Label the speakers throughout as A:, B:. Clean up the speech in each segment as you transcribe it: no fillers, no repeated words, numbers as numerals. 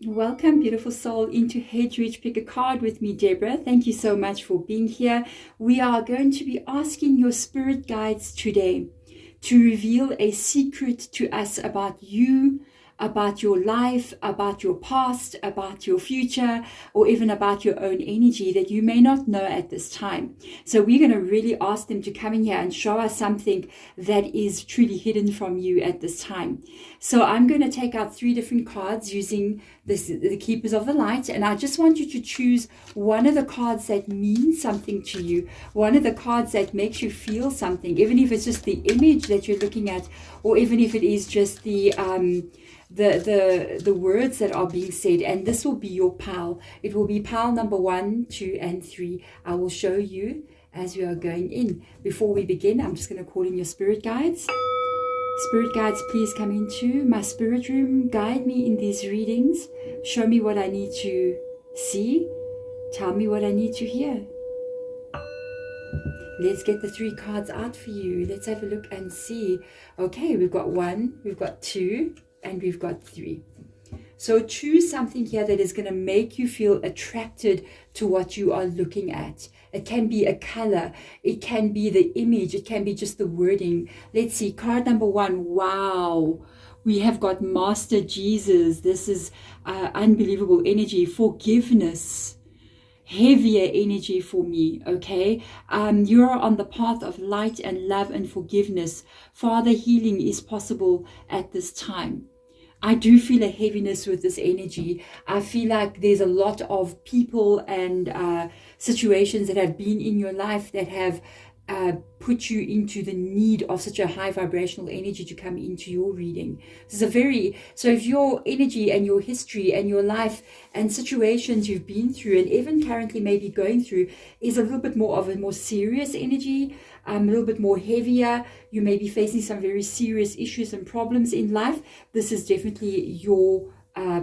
A: Welcome, beautiful soul, into Head Reach Pick a Card with me, Deborah. Thank you so much for being here. We are going to be asking your spirit guides today to reveal a secret to us about you, about your life, about your past, about your future, or even about your own energy that you may not know at this time. So we're going to really ask them to come in here and show us something that is truly hidden from you at this time. So I'm going to take out 3 different cards using the Keepers of the Light, and I just want you to choose one of the cards that means something to you, one of the cards that makes you feel something, even if it's just the image that you're looking at, or even if it is just the words that are being said. And this will be your pile. It will be pile number 1, 2, and 3. I will show you as we are going in. Before we begin, I'm just going to call in your spirit guides. Spirit guides, please come into my spirit room. Guide me in these readings. Show me what I need to see. Tell me what I need to hear. Let's get the 3 cards out for you. Let's have a look and see. Okay, we've got 1, we've got 2, and we've got 3. So choose something here that is going to make you feel attracted to what you are looking at. It can be a color, it can be the image, it can be just the wording. Let's see, card number 1. Wow, we have got Master Jesus. This is unbelievable energy. Forgiveness, heavier energy for me. Okay, you're on the path of light and love and forgiveness. Father, healing is possible at this time. I do feel a heaviness with this energy. I feel like there's a lot of people and situations that have been in your life that have put you into the need of such a high vibrational energy to come into your reading. This is so if your energy and your history and your life and situations you've been through and even currently maybe going through is a little bit more of a more serious energy, a little bit more heavier, you may be facing some very serious issues and problems in life, this is definitely your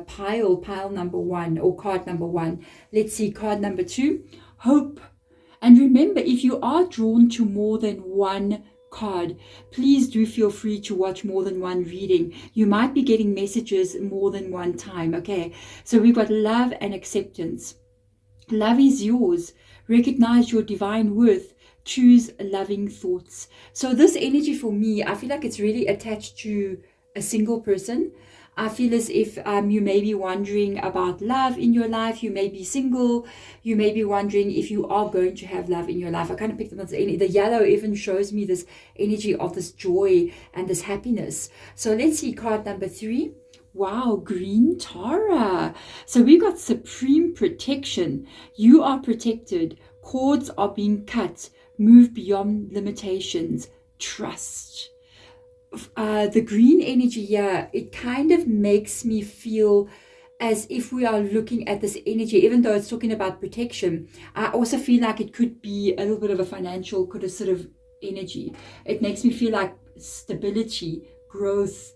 A: pile number 1 or card number 1. Let's see, card number 2, hope. And remember, if you are drawn to more than one card, please do feel free to watch more than one reading. You might be getting messages more than one time. Okay, so we've got love and acceptance. Love is yours. Recognize your divine worth. Choose loving thoughts. So this energy for me, I feel like it's really attached to a single person. I feel as if you may be wondering about love in your life. You may be single. You may be wondering if you are going to have love in your life. I kind of picked up on this. The yellow even shows me this energy of this joy and this happiness. So let's see card number 3. Wow, green Tara. So we got supreme protection. You are protected. Cords are being cut. Move beyond limitations. Trust. The green energy here, it kind of makes me feel as if we are looking at this energy, even though it's talking about protection. I also feel like it could be a little bit of a financial kind of sort of energy. It makes me feel like stability, growth,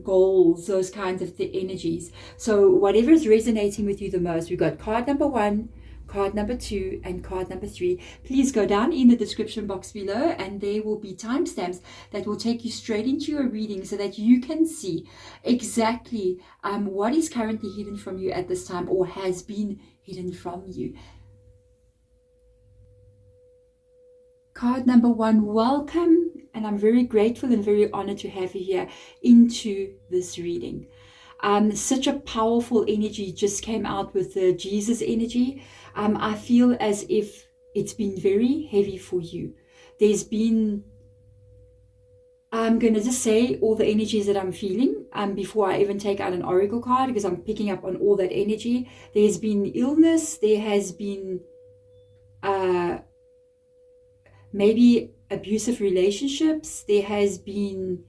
A: goals, those kinds of the energies. So whatever is resonating with you the most, we've got card number 1, card number 2, and card number 3. Please go down in the description box below and there will be timestamps that will take you straight into your reading so that you can see exactly what is currently hidden from you at this time or has been hidden from you. Card number 1, welcome, and I'm very grateful and very honored to have you here into this reading. Such a powerful energy just came out with the Jesus energy. I feel as if it's been very heavy for you. There's been, I'm going to just say all the energies that I'm feeling before I even take out an oracle card, because I'm picking up on all that energy. There's been illness. There has been maybe abusive relationships. There has been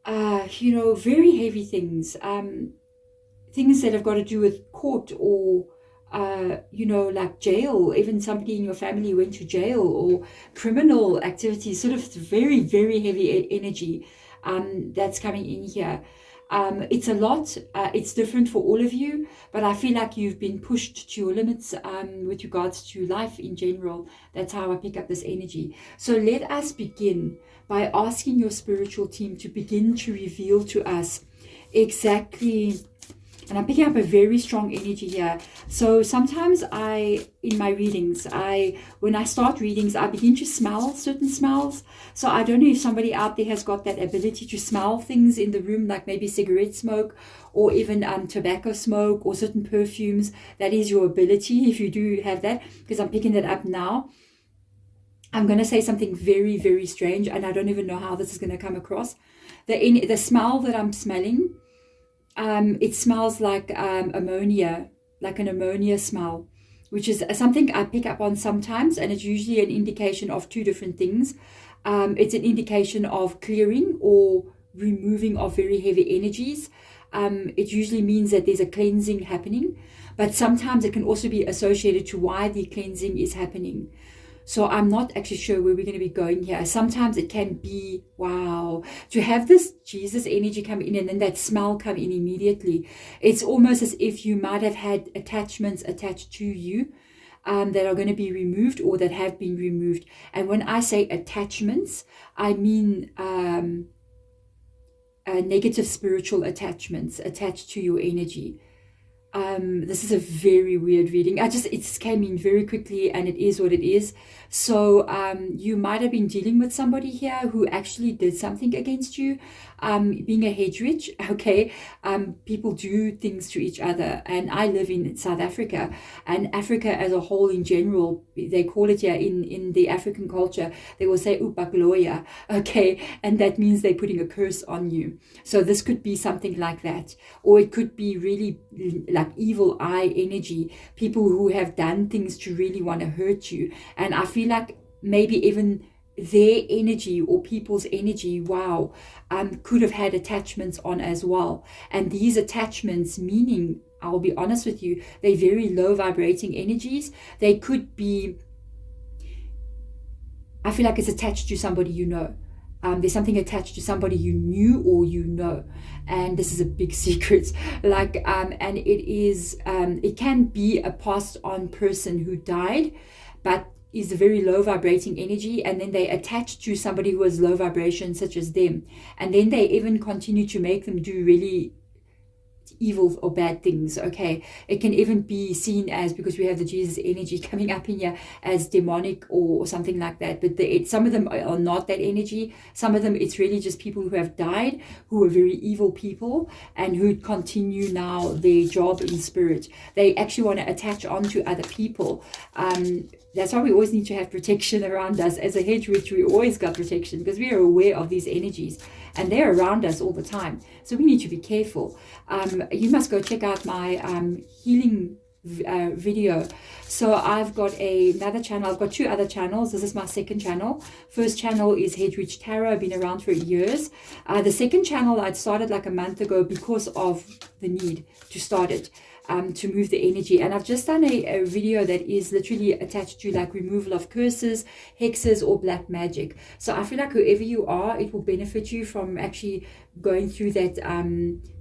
A: very heavy things, things that have got to do with court or, like jail. Even somebody in your family went to jail, or criminal activities, sort of very, very heavy energy that's coming in here. It's a lot. It's different for all of you, but I feel like you've been pushed to your limits with regards to life in general. That's how I pick up this energy. So let us begin by asking your spiritual team to begin to reveal to us exactly And I'm picking up a very strong energy here. So sometimes in my readings, when I start readings, I begin to smell certain smells. So I don't know if somebody out there has got that ability to smell things in the room, like maybe cigarette smoke or even tobacco smoke or certain perfumes. That is your ability if you do have that, because I'm picking that up now. I'm going to say something very, very strange, and I don't even know how this is going to come across. The smell that I'm smelling, it smells like ammonia, like an ammonia smell, which is something I pick up on sometimes, and it's usually an indication of two different things. It's an indication of clearing or removing of very heavy energies. It usually means that there's a cleansing happening, but sometimes it can also be associated to why the cleansing is happening. So I'm not actually sure where we're going to be going here. Sometimes it can be, wow, to have this Jesus energy come in and then that smell come in immediately. It's almost as if you might have had attachments attached to you that are going to be removed or that have been removed. And when I say attachments, I mean negative spiritual attachments attached to your energy. This is a very weird reading. It just came in very quickly, and it is what it is. So you might have been dealing with somebody here who actually did something against you. Being a hedge witch, okay, people do things to each other. And I live in South Africa, and Africa as a whole in general, they call it here in the African culture, they will say upagloya, okay, and that means they're putting a curse on you. So this could be something like that, or it could be really like evil eye energy, people who have done things to really want to hurt you. And I feel like maybe even their energy or people's energy, wow, could have had attachments on as well. And these attachments, meaning, I'll be honest with you, they're very low vibrating energies. They could be, I feel like it's attached to somebody you know. There's something attached to somebody you knew or you know, and this is a big secret. And it can be a passed on person who died, but is a very low vibrating energy, and then they attach to somebody who has low vibration such as them, and then they even continue to make them do really evil or bad things. Okay, it can even be seen as, because we have the Jesus energy coming up in here, as demonic or something like that. But some of them are not that energy. Some of them, it's really just people who have died, who are very evil people, and who continue now their job in spirit. They actually want to attach onto other people. That's why we always need to have protection around us. As a hedge witch, we always got protection because we are aware of these energies and they're around us all the time. So we need to be careful. You must go check out my healing video. So I've got another channel. I've got two other channels. This is my second channel. First channel is Hedge Witch Tarot. I've been around for years. The second channel I'd started like a month ago because of the need to start it. To move the energy, and I've just done a video that is literally attached to like removal of curses, hexes, or black magic. So I feel like whoever you are, it will benefit you from actually going through that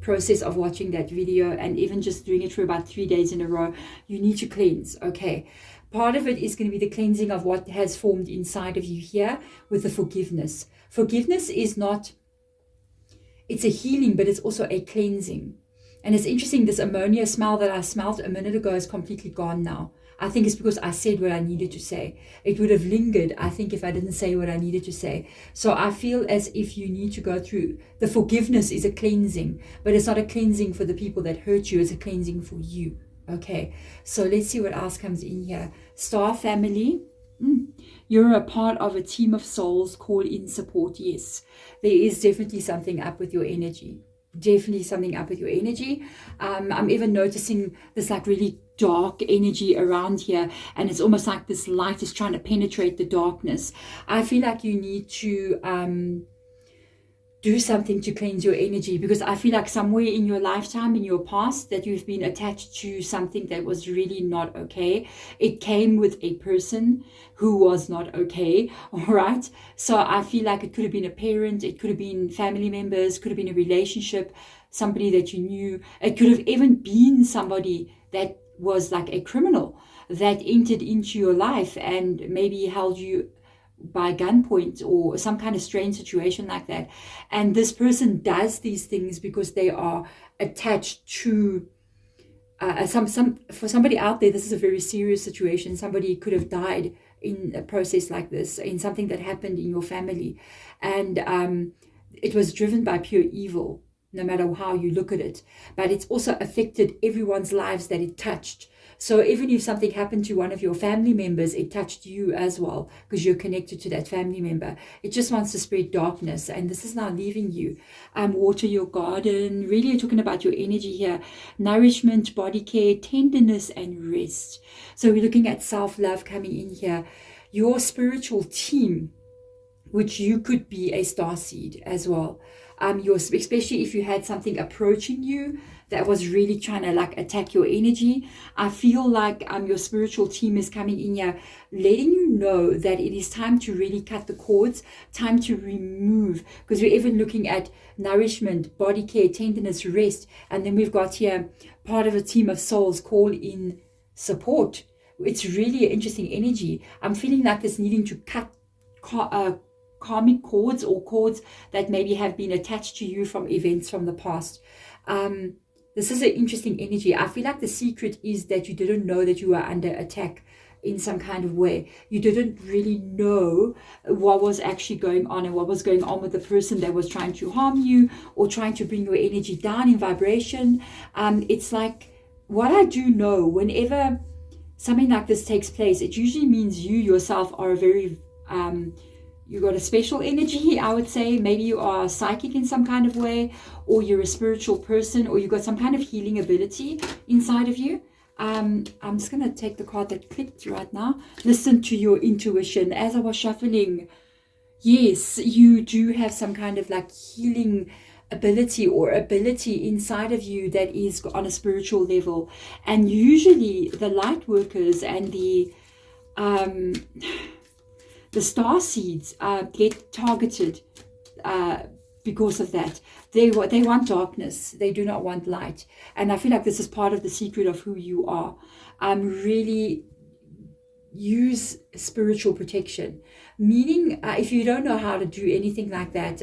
A: process of watching that video, and even just doing it for about 3 days in a row. You need to cleanse. Okay, part of it is going to be the cleansing of what has formed inside of you here with the forgiveness. Forgiveness is not, it's a healing, but it's also a cleansing. And it's interesting, this ammonia smell that I smelled a minute ago is completely gone now. I think it's because I said what I needed to say. It would have lingered, I think, if I didn't say what I needed to say. So I feel as if you need to go through, the forgiveness is a cleansing, but it's not a cleansing for the people that hurt you, it's a cleansing for you. Okay, so let's see what else comes in here. Star family. You're a part of a team of souls, call in support. Yes, there is definitely something up with your energy. Definitely something up with your energy. I'm even noticing this like really dark energy around here, and it's almost like this light is trying to penetrate the darkness. I feel like you need to do something to cleanse your energy, because I feel like somewhere in your lifetime, in your past, that you've been attached to something that was really not okay. It came with a person who was not okay, all right? So I feel like it could have been a parent, it could have been family members, could have been a relationship, somebody that you knew. It could have even been somebody that was like a criminal that entered into your life and maybe held you by gunpoint or some kind of strange situation like that. And this person does these things because they are attached to for somebody out there, this is a very serious situation. Somebody could have died in a process like this, in something that happened in your family, and it was driven by pure evil, no matter how you look at it. But it's also affected everyone's lives that it touched. So even if something happened to one of your family members, it touched you as well, because you're connected to that family member. It just wants to spread darkness, and this is now leaving you. Water your garden. Really, you're talking about your energy here. Nourishment, body care, tenderness, and rest. So we're looking at self-love coming in here. Your spiritual team, which you could be a starseed as well. Especially if you had something approaching you that was really trying to like attack your energy. I feel like your spiritual team is coming in here, letting you know that it is time to really cut the cords, time to remove, because we're even looking at nourishment, body care, tenderness, rest, and then we've got here part of a team of souls call in support. It's really an interesting energy. I'm feeling like this needing to cut karmic cords, or cords that maybe have been attached to you from events from the past. This is an interesting energy. I feel like the secret is that you didn't know that you were under attack in some kind of way. You didn't really know what was actually going on, and what was going on with the person that was trying to harm you or trying to bring your energy down in vibration. It's like, what I do know, whenever something like this takes place, it usually means you yourself are a very you got a special energy, I would say. Maybe you are psychic in some kind of way, or you're a spiritual person, or you've got some kind of healing ability inside of you. I'm just going to take the card that clicked right now. Listen to your intuition. As I was shuffling, yes, you do have some kind of like healing ability or ability inside of you that is on a spiritual level. And usually the light workers and the star seeds get targeted because of that. They want darkness. They do not want light. And I feel like this is part of the secret of who you are. Really use spiritual protection. Meaning, if you don't know how to do anything like that,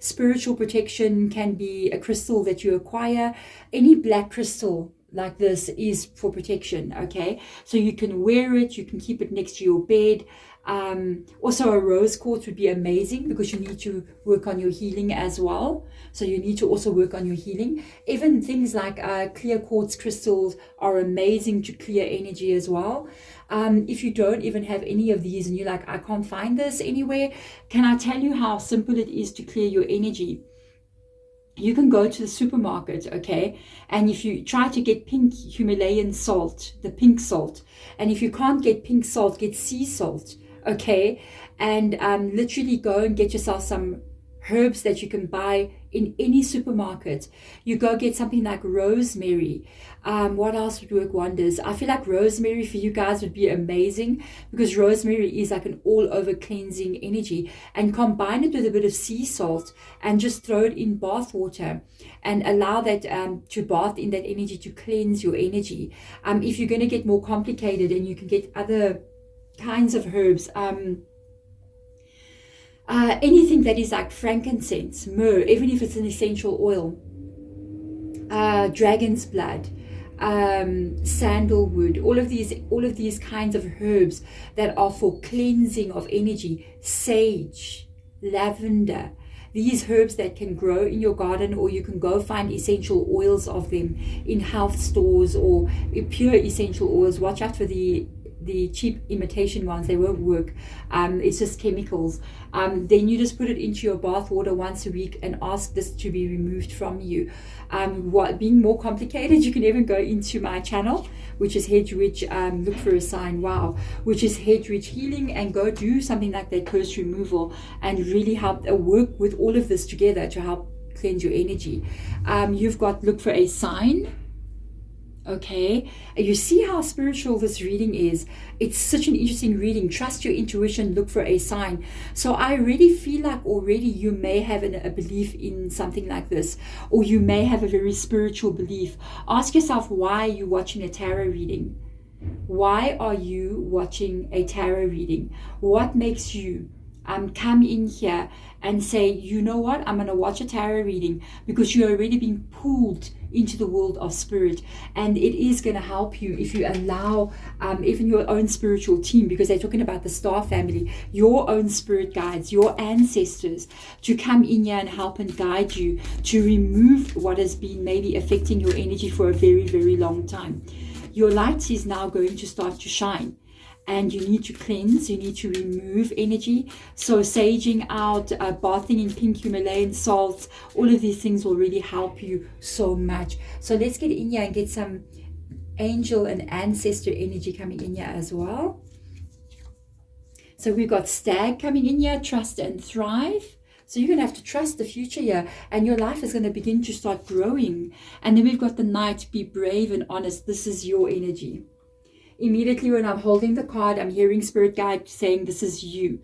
A: spiritual protection can be a crystal that you acquire. Any black crystal like this is for protection, okay? So you can wear it, you can keep it next to your bed. Also a rose quartz would be amazing, because you need to work on your healing as well. So you need to also work on your healing. Even things like clear quartz crystals are amazing to clear energy as well. If you don't even have any of these and you're like, I can't find this anywhere, can I tell you how simple it is to clear your energy? You can go to the supermarket, okay, and if you try to get pink Himalayan salt, the pink salt, and if you can't get pink salt, get sea salt, okay, and literally go and get yourself some herbs that you can buy in any supermarket. You go get something like rosemary. What else would work wonders? I feel like rosemary for you guys would be amazing, because rosemary is like an all-over cleansing energy. And combine it with a bit of sea salt and just throw it in bath water and allow that to bath in that energy to cleanse your energy. If you're going to get more complicated, and you can get other kinds of herbs, anything that is like frankincense, myrrh, even if it's an essential oil, dragon's blood, sandalwood, all of these kinds of herbs that are for cleansing of energy, sage, lavender, these herbs that can grow in your garden, or you can go find essential oils of them in health stores, or pure essential oils. Watch out for the cheap imitation ones. They won't work. It's just chemicals. Then you just put it into your bath water once a week and ask this to be removed from you. Being more complicated, you can even go into my channel, which is Hedge Witch, look for a sign, wow, which is Hedge Witch Healing, and go do something like that curse removal and really help work with all of this together to help cleanse your energy. You've got look for a sign. Okay, you see how spiritual this reading is. It's such an interesting reading. Trust your intuition, look for a sign. So I really feel like already you may have a belief in something like this, or you may have a very spiritual belief. Ask yourself, why are you watching a tarot reading? Why are you watching a tarot reading? What makes you come in here and say, you know what, I'm going to watch a tarot reading? Because you're already being pulled into the world of spirit. And it is going to help you if you allow even your own spiritual team, because they're talking about the star family, your own spirit guides, your ancestors, to come in here and help and guide you to remove what has been maybe affecting your energy for a very, very long time. Your light is now going to start to shine. And you need to cleanse, you need to remove energy. So saging out, bathing in pink Himalayan salts, all of these things will really help you so much. So let's get in here and get some angel and ancestor energy coming in here as well. So we've got stag coming in here, trust and thrive. So you're going to have to trust the future here, and your life is going to begin to start growing. And then we've got the knight, be brave and honest. This is your energy. Immediately when I'm holding the card, I'm hearing spirit guide saying, this is you.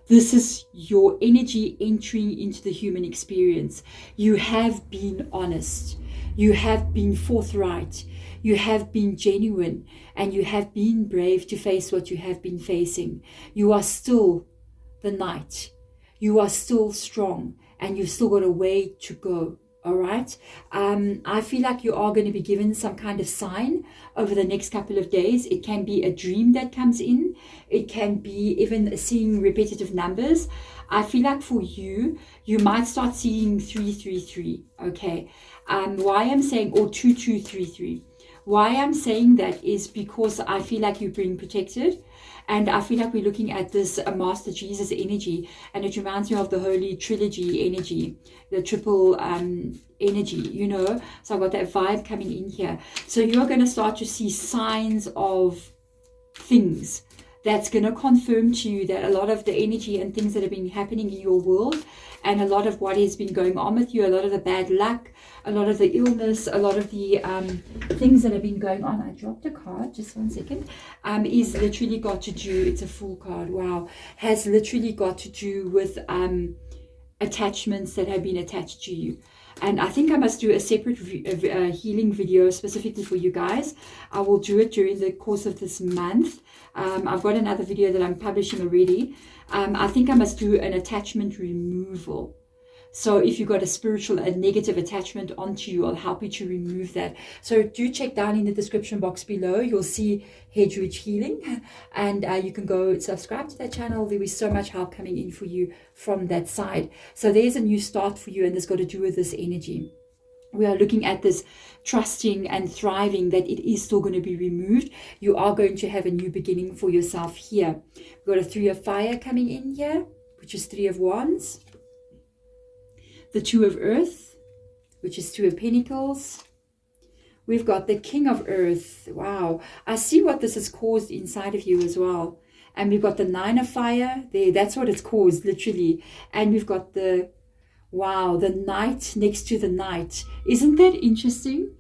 A: This is your energy entering into the human experience. You have been honest. You have been forthright. You have been genuine. And you have been brave to face what you have been facing. You are still the knight. You are still strong. And you've still got a way to go. All right. I feel like you are going to be given some kind of sign over the next couple of days. It can be a dream that comes in. It can be even seeing repetitive numbers. I feel like for you, you might start seeing 333. Okay. Why I'm saying, or 2233. Why I'm saying that is because I feel like you're being protected. And I feel like we're looking at this Master Jesus energy, and it reminds me of the Holy Trilogy energy, the triple energy, you know. So I've got that vibe coming in here. So you're going to start to see signs of things that's going to confirm to you that a lot of the energy and things that have been happening in your world, and a lot of what has been going on with you, a lot of the bad luck, a lot of the illness, a lot of the things that have been going on. I dropped a card, just 1 second, is literally got to do, it's a full card, wow, has literally got to do with attachments that have been attached to you. And I think I must do a separate healing video specifically for you guys. I will do it during the course of this month. I've got another video that I'm publishing already. I think I must do an attachment removal. So if you've got a negative attachment onto you, I'll help you to remove that. So do check down in the description box below. You'll see Hedge Ridge Healing, and you can go subscribe to that channel. There is so much help coming in for you from that side. So there's a new start for you, and it's got to do with this energy. We are looking at this trusting and thriving, that it is still going to be removed. You are going to have a new beginning for yourself here. We've got a 3 of fire coming in here, which is 3 of wands. The 2 of earth, which is 2 of pentacles. We've got the king of earth. Wow. I see what this has caused inside of you as well. And we've got the 9 of fire there. That's what it's caused, literally. And we've got the, wow, the knight next to the knight. Isn't that interesting?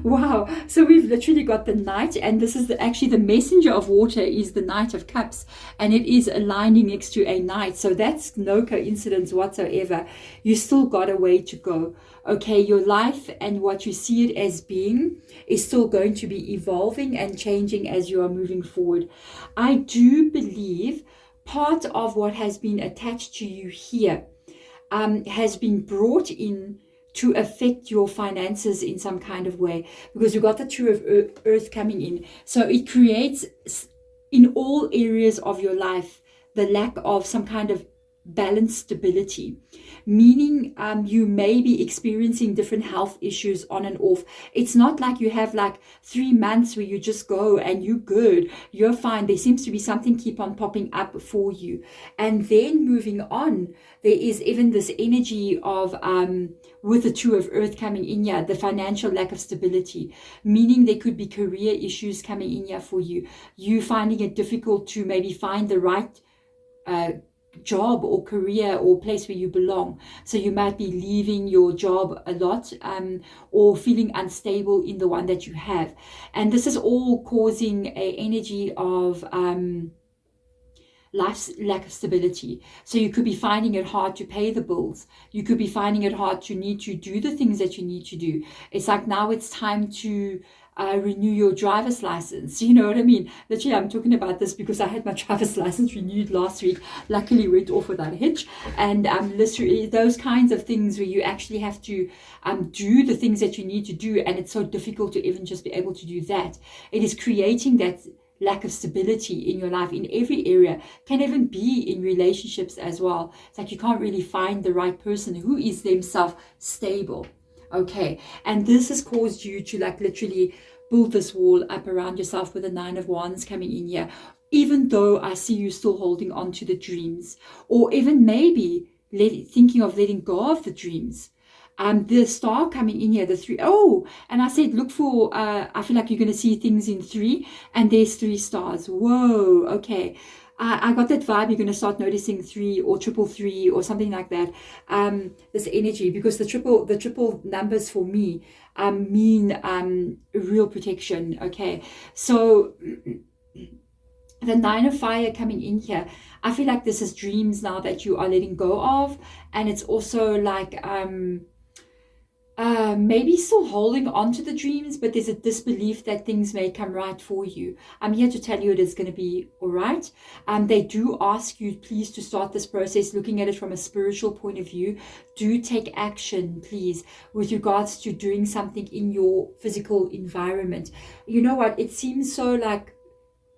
A: Wow. So we've literally got the knight, and this is actually the messenger of water is the Knight of Cups, and it is aligning next to a knight. So that's no coincidence whatsoever. You still got a way to go. Okay, your life and what you see it as being is still going to be evolving and changing as you are moving forward. I do believe part of what has been attached to you here has been brought in to affect your finances in some kind of way, because you've got the 2 of earth coming in. So it creates in all areas of your life the lack of some kind of balanced stability, meaning you may be experiencing different health issues on and off. It's not like you have like 3 months where you just go and you're good, you're fine. There seems to be something keep on popping up for you. And then moving on, there is even this energy of with the 2 of earth coming in here, the financial lack of stability, meaning there could be career issues coming in here for you. You finding it difficult to maybe find the right job or career or place where you belong. So you might be leaving your job a lot, or feeling unstable in the one that you have. And this is all causing an energy of life's lack of stability. So you could be finding it hard to pay the bills. You could be finding it hard to need to do the things that you need to do. It's like now it's time to renew your driver's license. You know what I mean? Literally, I'm talking about this because I had my driver's license renewed last week. Luckily, went off without a hitch. And literally, those kinds of things where you actually have to do the things that you need to do, and it's so difficult to even just be able to do that. It is creating that lack of stability in your life in every area, can even be in relationships as well. It's like you can't really find the right person who is themselves stable. Okay, and this has caused you to like literally build this wall up around yourself with the 9 of Wands coming in here, even though I see you still holding on to the dreams, or even maybe thinking of letting go of the dreams. The star coming in here, the 3. Oh, and I said, look for, I feel like you're going to see things in 3, and there's 3 stars. Whoa, okay. I got that vibe. You're going to start noticing 3 or 333 or something like that. This energy, because the triple numbers for me mean real protection. Okay, so the 9 of Fire coming in here, I feel like this is dreams now that you are letting go of, and it's also like maybe still holding on to the dreams, but there's a disbelief that things may come right for you. I'm here to tell you it is going to be all right. They do ask you, please, to start this process looking at it from a spiritual point of view. Do take action, please, with regards to doing something in your physical environment. You know what? It seems so like,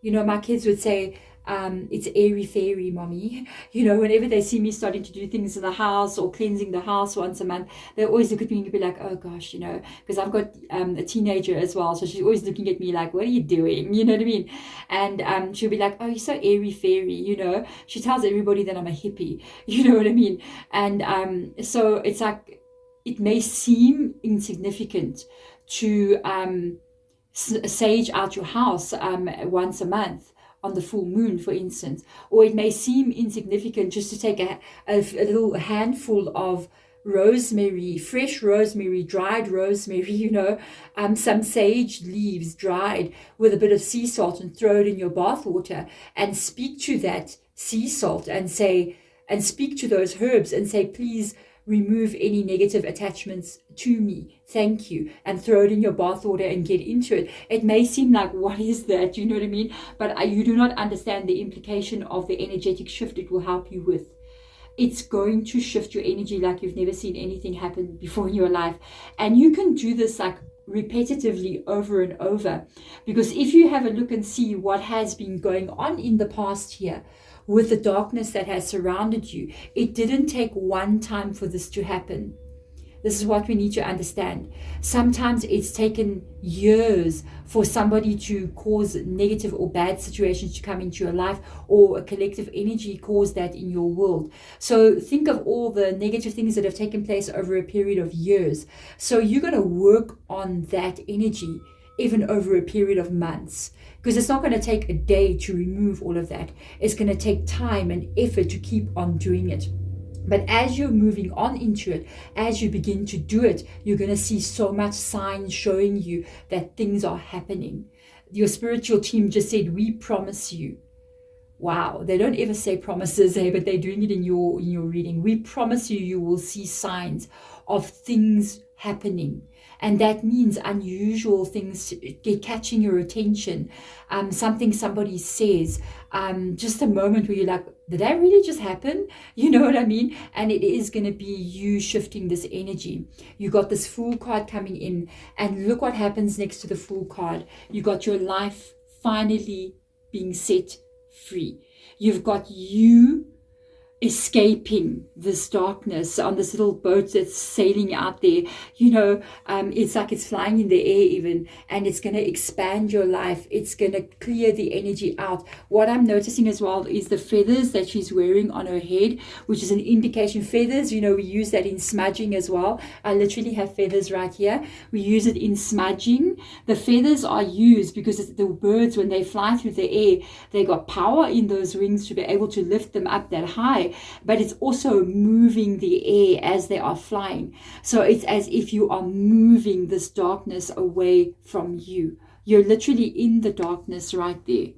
A: you know, my kids would say, it's airy-fairy, mommy. You know, whenever they see me starting to do things in the house or cleansing the house once a month, they always look at me and be like, oh gosh, you know, because I've got a teenager as well. So she's always looking at me like, what are you doing? You know what I mean? And she'll be like, oh, you're so airy-fairy, you know. She tells everybody that I'm a hippie, you know what I mean? And so it's like, it may seem insignificant to sage out your house once a month, on the full moon, for instance, or it may seem insignificant just to take a little handful of rosemary, fresh rosemary, dried rosemary, you know, some sage leaves dried with a bit of sea salt, and throw it in your bath water and speak to that sea salt and say, and speak to those herbs and say, please remove any negative attachments to me, thank you, and throw it in your bath water and get into it. It may seem like, what is that, you know what I mean? But you do not understand the implication of the energetic shift it will help you with. It's going to shift your energy like you've never seen anything happen before in your life. And you can do this like repetitively over and over, because if you have a look and see what has been going on in the past year, with the darkness that has surrounded you, it didn't take one time for this to happen. This is what we need to understand. Sometimes it's taken years for somebody to cause negative or bad situations to come into your life, or a collective energy cause that in your world. So think of all the negative things that have taken place over a period of years. So you're going to work on that energy even over a period of months, because it's not going to take a day to remove all of that. It's going to take time and effort to keep on doing it. But as you're moving on into it, as you begin to do it, you're going to see so much signs showing you that things are happening. Your spiritual team just said, we promise you. Wow, they don't ever say promises, but they're doing it in your reading. We promise you, you will see signs of things happening. And that means unusual things catching your attention. Something somebody says, just a moment where you're like, did that really just happen? You know what I mean? And it is going to be you shifting this energy. You got this Fool card coming in, and look what happens next to the Fool card. You got your life finally being set free. You've got you escaping this darkness on this little boat that's sailing out there. You know, it's like it's flying in the air even, and it's going to expand your life. It's going to clear the energy out. What I'm noticing as well is the feathers that she's wearing on her head, which is an indication. Feathers, you know, we use that in smudging as well. I literally have feathers right here. We use it in smudging. The feathers are used because the birds, when they fly through the air, they got power in those wings to be able to lift them up that high. But it's also moving the air as they are flying. So it's as if you are moving this darkness away from you. You're literally in the darkness right there.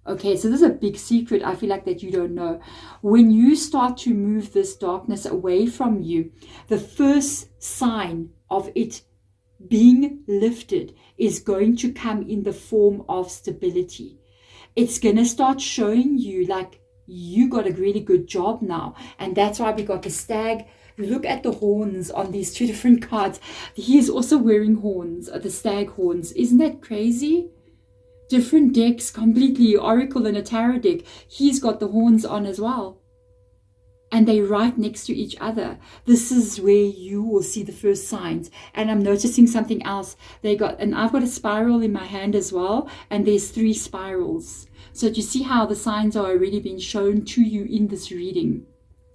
A: Okay, so this is a big secret, I feel like, that you don't know. When you start to move this darkness away from you, the first sign of it being lifted is going to come in the form of stability. It's going to start showing you like you got a really good job now. And that's why we got the stag. Look at the horns on these two different cards. He is also wearing horns, the stag horns. Isn't that crazy? Different decks completely, oracle and a tarot deck. He's got the horns on as well. And they're right next to each other. This is where you will see the first signs. And I'm noticing something else. And I've got a spiral in my hand as well. And there's 3 spirals. So do you see how the signs are already being shown to you in this reading?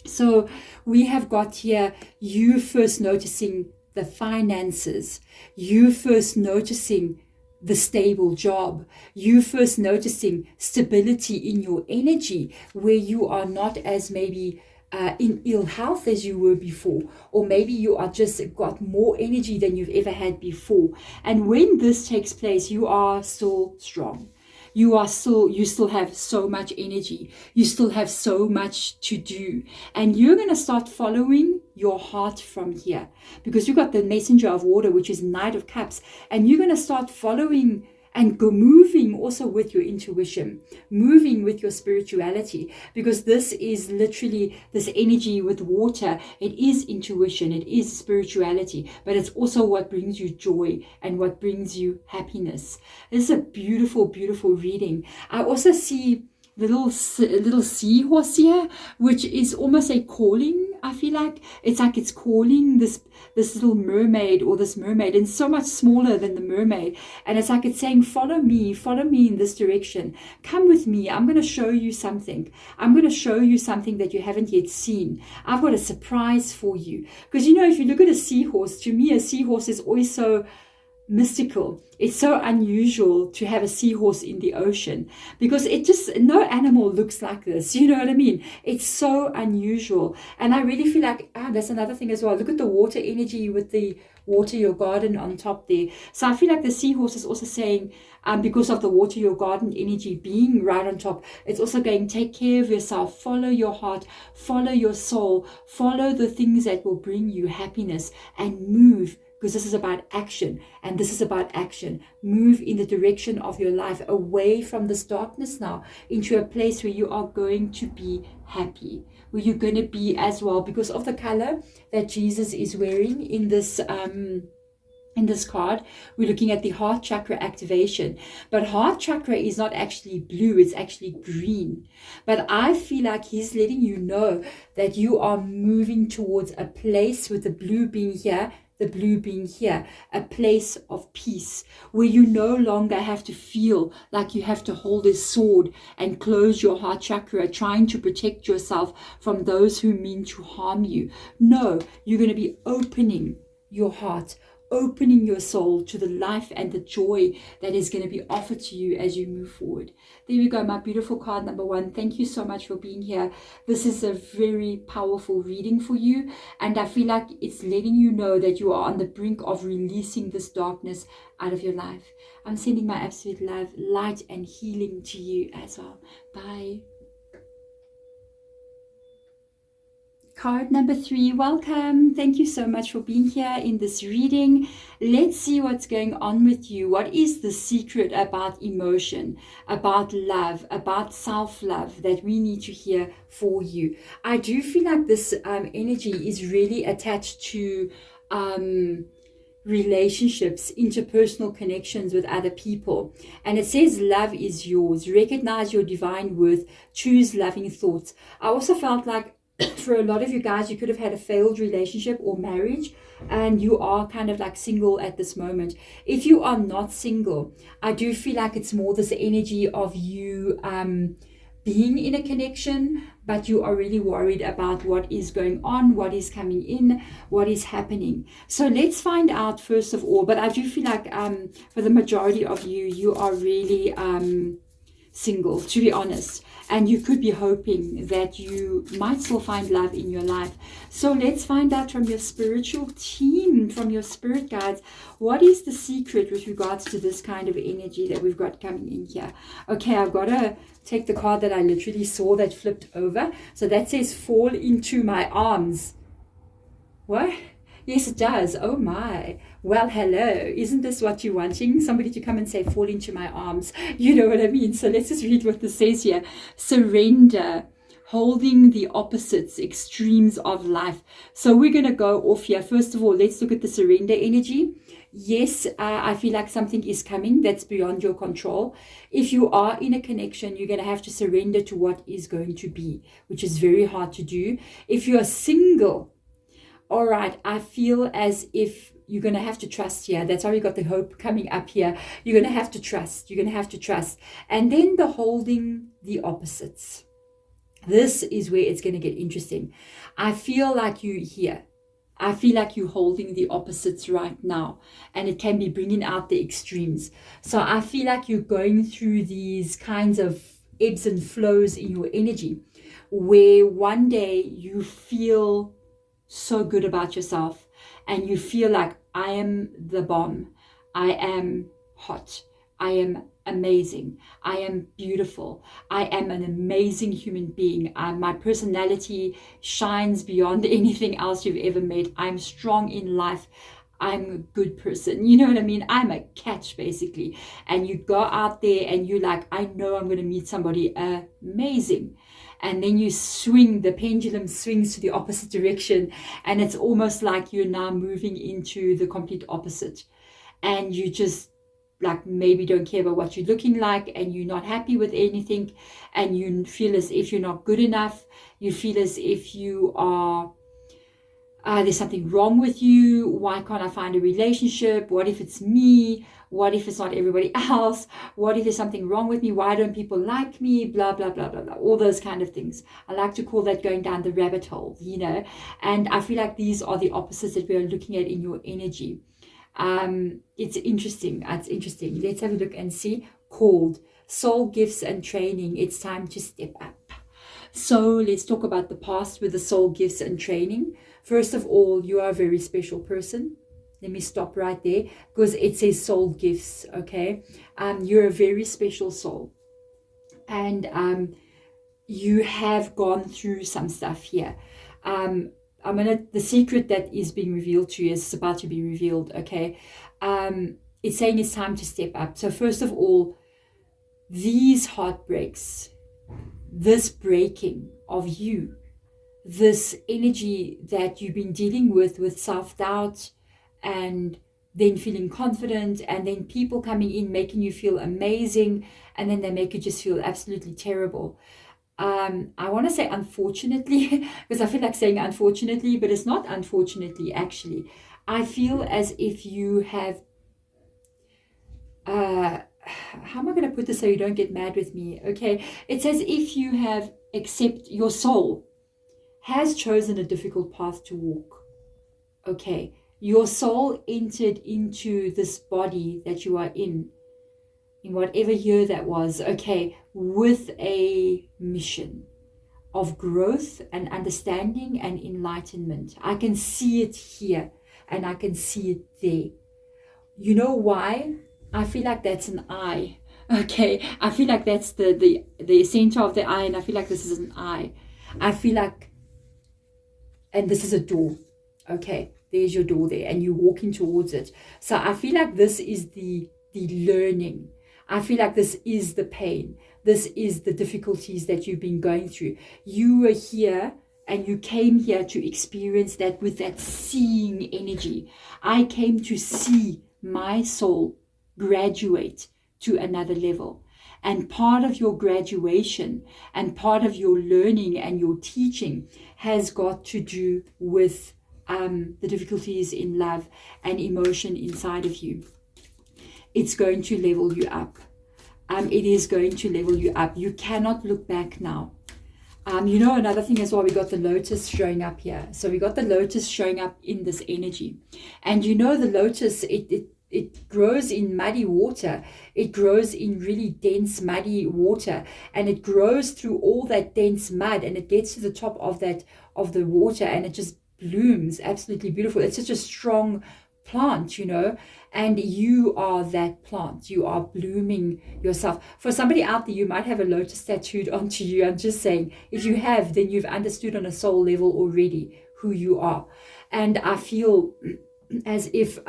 A: So we have got here, you first noticing the finances. You first noticing the stable job. You first noticing stability in your energy, where you are not as maybe in ill health as you were before, or maybe you are just got more energy than you've ever had before. And when this takes place, you are still strong. You still have so much energy. You still have so much to do. And you're going to start following your heart from here, because you've got the messenger of water, which is Knight of Cups. And you're going to start following and moving also with your intuition, moving with your spirituality, because this is literally this energy with water. It is intuition, it is spirituality, but it's also what brings you joy and what brings you happiness. This is a beautiful, beautiful reading. I also see the little seahorse here, which is almost a calling. I feel like it's calling this little mermaid, or this mermaid, and so much smaller than the mermaid. And it's like it's saying, follow me in this direction. Come with me. I'm going to show you something. I'm going to show you something that you haven't yet seen. I've got a surprise for you. Because, if you look at a seahorse, to me, a seahorse is always so mystical. It's so unusual to have a seahorse in the ocean, because no animal looks like this. You know what I mean? It's so unusual. And I really feel like, that's another thing as well. Look at the water energy with the water your garden on top there. So I feel like the seahorse is also saying, because of the water your garden energy being right on top, it's also going, take care of yourself, follow your heart, follow your soul, follow the things that will bring you happiness, and move. Because this is about action, and this is about action. Move in the direction of your life, away from this darkness now, into a place where you are going to be happy, where you're going to be as well, because of the color that Jesus is wearing in this card. We're looking at the heart chakra activation, but heart chakra is not actually blue, it's actually green. But I feel like he's letting you know that you are moving towards a place, with the blue being here, the blue being here, a place of peace, where you no longer have to feel like you have to hold a sword and close your heart chakra, trying to protect yourself from those who mean to harm you. No, you're going to be opening your heart, opening your soul to the life and the joy that is going to be offered to you as you move forward. There we go, my beautiful card number 1. Thank you so much for being here. This is a very powerful reading for you, and I feel like it's letting you know that you are on the brink of releasing this darkness out of your life. I'm sending my absolute love, light, and healing to you as well. Bye. Card number 3, welcome. Thank you so much for being here in this reading. Let's see what's going on with you. What is the secret about emotion, about love, about self-love that we need to hear for you? I do feel like this energy is really attached to relationships, interpersonal connections with other people. And it says love is yours. Recognize your divine worth. Choose loving thoughts. I also felt like for a lot of you guys, you could have had a failed relationship or marriage, and you are kind of like single at this moment. If you are not single, I do feel like it's more this energy of you being in a connection, but you are really worried about what is going on, what is coming in, what is happening. So let's find out first of all. But I do feel like for the majority of you, you are really single, to be honest. And you could be hoping that you might still find love in your life. So let's find out from your spiritual team, from your spirit guides, what is the secret with regards to this kind of energy that we've got coming in here. Okay, I've got to take the card that I literally saw that flipped over. So that says, fall into my arms. What? Yes, it does. Oh my. Well, hello. Isn't this what you're wanting? Somebody to come and say, fall into my arms. You know what I mean? So let's just read what this says here. Surrender. Holding the opposites, extremes of life. So we're going to go off here. First of all, let's look at the surrender energy. Yes, I feel like something is coming that's beyond your control. If you are in a connection, you're going to have to surrender to what is going to be, which is very hard to do. If you are single, all right, I feel as if you're going to have to trust here. That's why we got the hope coming up here. You're going to have to trust. You're going to have to trust. And then the holding the opposites. This is where it's going to get interesting. I feel like you're here. I feel like you're holding the opposites right now, and it can be bringing out the extremes. So I feel like you're going through these kinds of ebbs and flows in your energy, where one day you feel so good about yourself and you feel like, I am the bomb. I am hot. I am amazing. I am beautiful. I am an amazing human being. My personality shines beyond anything else you've ever met. I'm strong in life. I'm a good person. You know what I mean? I'm a catch, basically. And you go out there and you're like, I know I'm going to meet somebody amazing. And then you swing, the pendulum swings to the opposite direction. And it's almost like you're now moving into the complete opposite. And you just like maybe don't care about what you're looking like, and you're not happy with anything, and you feel as if you're not good enough. You feel as if you are there's something wrong with you. Why can't I find a relationship? What if it's me? What if it's not everybody else? What if there's something wrong with me? Why don't people like me? Blah, blah, blah, blah, blah. All those kind of things. I like to call that going down the rabbit hole, you know. And I feel like these are the opposites that we are looking at in your energy. It's interesting. It's interesting. Let's have a look and see. Called soul gifts and training. It's time to step up. So let's talk about the past with the soul gifts and training. First of all, you are a very special person. Let me stop right there because it says soul gifts. Okay. You're a very special soul, and you have gone through some stuff here. The secret that is being revealed to you is about to be revealed, okay? It's saying it's time to step up. So first of all, these heartbreaks, this breaking of you, this energy that you've been dealing with self-doubt, and then feeling confident, and then people coming in making you feel amazing, and then they make you just feel absolutely terrible. I want to say unfortunately, because I feel like saying unfortunately, but it's not unfortunately, actually. I feel as if you have, how am I going to put this so you don't get mad with me? Okay. It's as if you have your soul has chosen a difficult path to walk. Okay. Your soul entered into this body that you are in whatever year that was, okay, with a mission of growth and understanding and enlightenment. I can see it here and I can see it there. You know why? I feel like that's an eye. Okay, I feel like that's the center of the eye, and I feel like this is an eye. I feel like, and this is a door. Okay, there's your door there, and you're walking towards it. So I feel like this is the learning. I feel like this is the pain. This is the difficulties that you've been going through. You were here and you came here to experience that with that seeing energy. I came to see my soul graduate to another level. And part of your graduation and part of your learning and your teaching has got to do with the difficulties in love and emotion inside of you. It's going to level you up. It is going to level you up. You cannot look back now. You know, another thing as well, we got the lotus showing up here. So we got the lotus showing up in this energy. And you know, the lotus, it grows in muddy water. It grows in really dense, muddy water. And it grows through all that dense mud. And it gets to the top of the water. And it just blooms absolutely beautiful. It's such a strong plant, you know, and you are that plant. You are blooming yourself. For somebody out there, you might have a lotus tattooed onto you. I'm just saying, if you have, then you've understood on a soul level already who you are. And I feel as if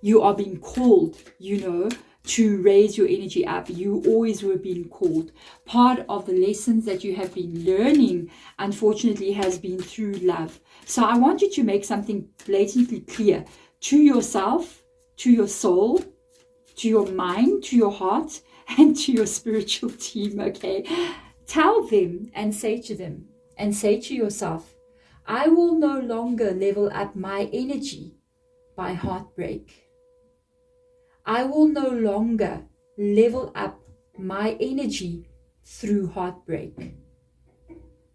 A: you are being called, you know, to raise your energy up. You always were being called. Part of the lessons that you have been learning, unfortunately, has been through love. So I want you to make something blatantly clear to yourself, to your soul, to your mind, to your heart, and to your spiritual team, okay? Tell them and say to them and say to yourself, I will no longer level up my energy by heartbreak. I will no longer level up my energy through heartbreak.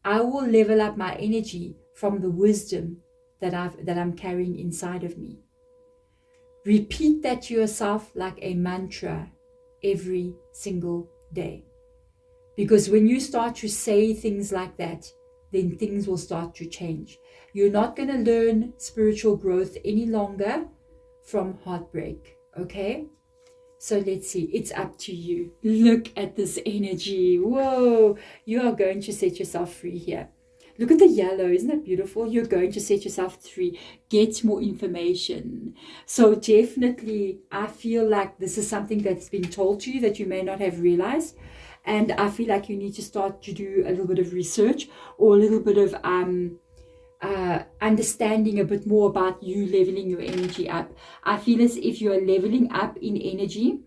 A: I will level up my energy from the wisdom that I'm carrying inside of me. Repeat that to yourself like a mantra every single day. Because when you start to say things like that, then things will start to change. You're not going to learn spiritual growth any longer from heartbreak, okay? So let's see, it's up to you. Look at this energy. Whoa, you are going to set yourself free here. Look at the yellow, isn't that beautiful? You're going to set yourself free, get more information. So definitely, I feel like this is something that's been told to you that you may not have realized. And I feel like you need to start to do a little bit of research or a little bit of understanding a bit more about you leveling your energy up. I feel as if you are leveling up in energy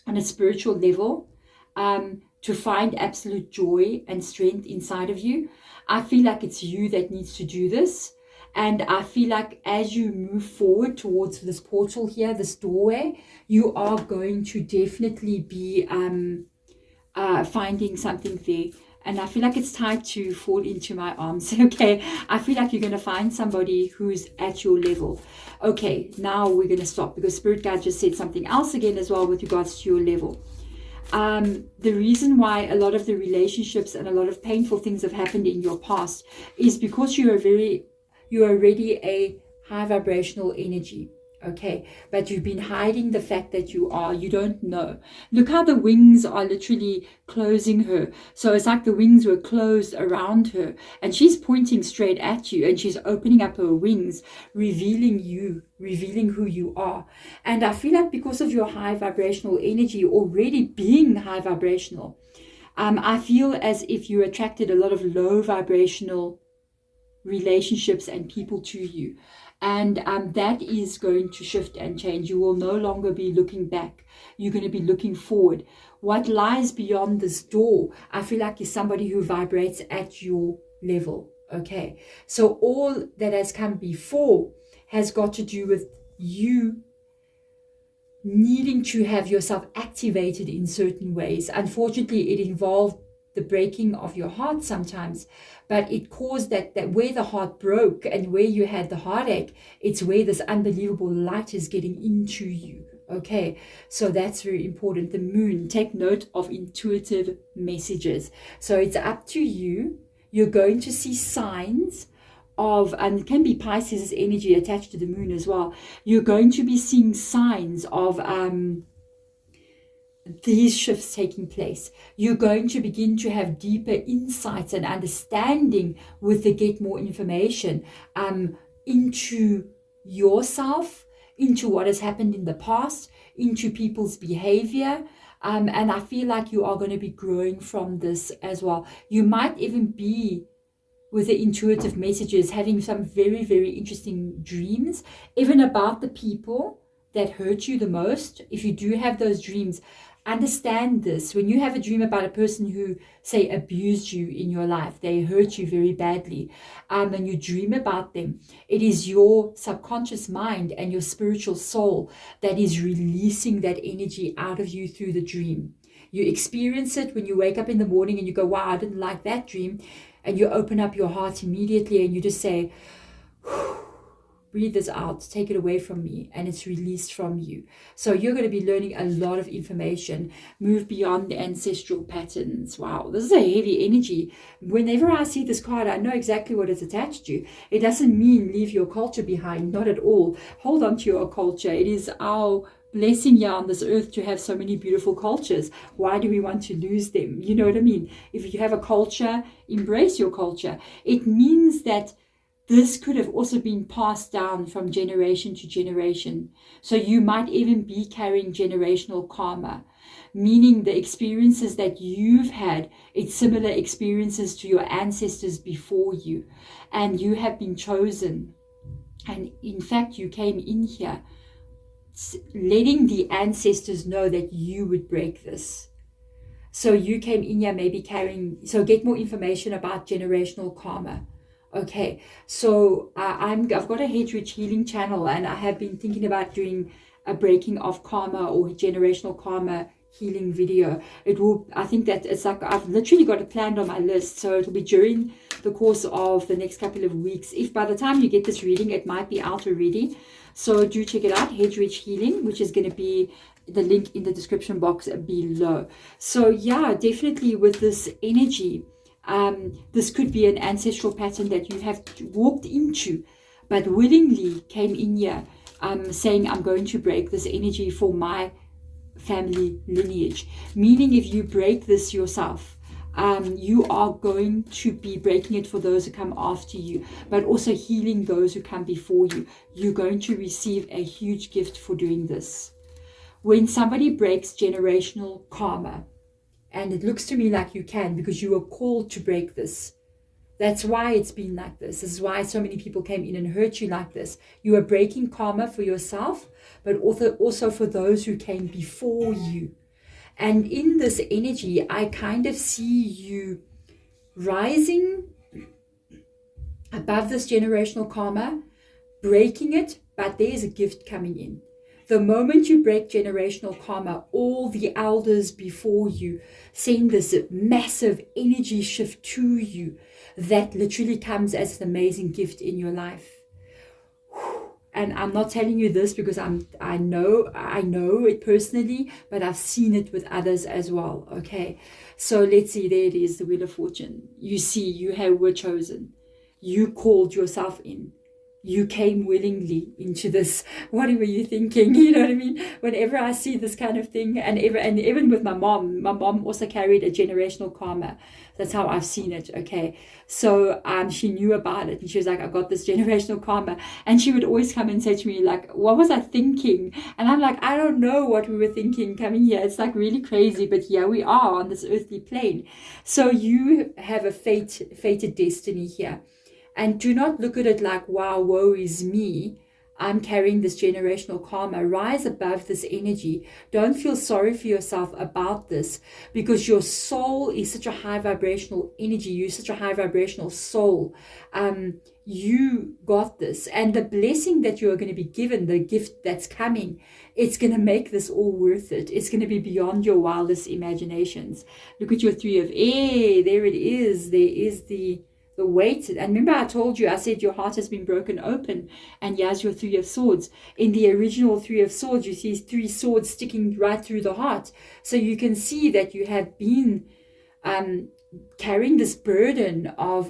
A: on a spiritual level to find absolute joy and strength inside of you. I feel like it's you that needs to do this. And I feel like as you move forward towards this portal here, this doorway, you are going to definitely be finding something there. And I feel like it's time to fall into my arms, okay? I feel like you're going to find somebody who's at your level. Okay, now we're going to stop because Spirit Guide just said something else again as well with regards to your level. The reason why a lot of the relationships and a lot of painful things have happened in your past is because you are already a high vibrational energy. Okay, but you've been hiding the fact that you don't know. Look how the wings are literally closing her. So it's like the wings were closed around her and she's pointing straight at you and she's opening up her wings, revealing you, revealing who you are. And I feel like because of your high vibrational energy already being high vibrational, I feel as if you attracted a lot of low vibrational relationships and people to you. And that is going to shift and change. You will no longer be looking back. You're going to be looking forward. What lies beyond this door, I feel like is somebody who vibrates at your level. Okay. So all that has come before has got to do with you needing to have yourself activated in certain ways. Unfortunately, it involved the breaking of your heart sometimes, but it caused that where the heart broke and where you had the heartache, it's where this unbelievable light is getting into you. Okay, so that's very important. The moon, take note of intuitive messages. So it's up to you. You're going to see signs of, and it can be Pisces energy attached to the moon as well. You're going to be seeing signs of these shifts taking place. You're going to begin to have deeper insights and understanding with the get more information into yourself, into what has happened in the past, into people's behavior. And I feel like you are going to be growing from this as well. You might even be, with the intuitive messages, having some very, very interesting dreams, even about the people that hurt you the most. If you do have those dreams, understand this. When you have a dream about a person who, say, abused you in your life, they hurt you very badly, and you dream about them, it is your subconscious mind and your spiritual soul that is releasing that energy out of you through the dream. You experience it when you wake up in the morning and you go, wow, I didn't like that dream. And you open up your heart immediately and you just say, breathe this out, take it away from me, and it's released from you. So you're going to be learning a lot of information, move beyond ancestral patterns. Wow, this is a heavy energy. Whenever I see this card, I know exactly what it's attached to. It doesn't mean leave your culture behind, not at all. Hold on to your culture. It is our blessing here on this earth to have so many beautiful cultures. Why do we want to lose them? You know what I mean? If you have a culture, embrace your culture. It means that this could have also been passed down from generation to generation. So you might even be carrying generational karma, meaning the experiences that you've had, it's similar experiences to your ancestors before you, and you have been chosen. And in fact, you came in here letting the ancestors know that you would break this. So you came in here maybe carrying, so get more information about generational karma. Okay, so I've got a Hedgeridge healing channel, and I have been thinking about doing a breaking of karma or generational karma healing video. It will, I think that it's like, I've literally got it planned on my list, so it'll be during the course of the next couple of weeks. If by the time you get this reading, it might be out already. So do check it out, Hedgeridge Healing, which is going to be the link in the description box below. So yeah, definitely with this energy, this could be an ancestral pattern that you have walked into, but willingly came in here saying, I'm going to break this energy for my family lineage. Meaning if you break this yourself, you are going to be breaking it for those who come after you, but also healing those who come before you. You're going to receive a huge gift for doing this. When somebody breaks generational karma, and it looks to me like you can, because you were called to break this. That's why it's been like this. This is why so many people came in and hurt you like this. You are breaking karma for yourself, but also for those who came before you. And in this energy, I kind of see you rising above this generational karma, breaking it, but there's a gift coming in. The moment you break generational karma, all the elders before you send this massive energy shift to you that literally comes as an amazing gift in your life. And I'm not telling you this because I know it personally, but I've seen it with others as well. Okay, so let's see. There it is, the Wheel of Fortune. You see, you were chosen. You called yourself in. You came willingly into this. What were you thinking? You know what I mean? Whenever I see this kind of thing, and even with my mom also carried a generational karma. That's how I've seen it. Okay, so she knew about it, and she was like, I got this generational karma. And she would always come and say to me, like, what was I thinking? And I'm like, I don't know what we were thinking coming here. It's like really crazy, but here we are on this earthly plane. So you have a fated destiny here. And do not look at it like, wow, woe is me. I'm carrying this generational karma. Rise above this energy. Don't feel sorry for yourself about this, because your soul is such a high vibrational energy. You're such a high vibrational soul. You got this. And the blessing that you're going to be given, the gift that's coming, it's going to make this all worth it. It's going to be beyond your wildest imaginations. Look at your 3 of air. There it is. There is the weight. And remember I told you, I said your heart has been broken open, and here's your 3 of swords. In the original 3 of swords, you see 3 swords sticking right through the heart. So you can see that you have been carrying this burden of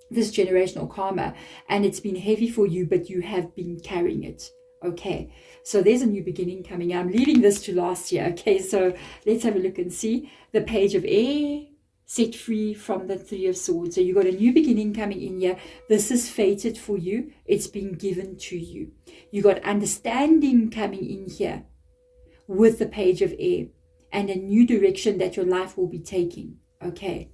A: this generational karma, and it's been heavy for you, but you have been carrying it. Okay, so there's a new beginning coming. I'm leaving this to last year. Okay, so let's have a look and see the Page of Air, set free from the 3 of swords. So you got a new beginning coming in here. This is fated for you. It's been given to you. You got understanding coming in here with the Page of Air, and a new direction that your life will be taking. Okay.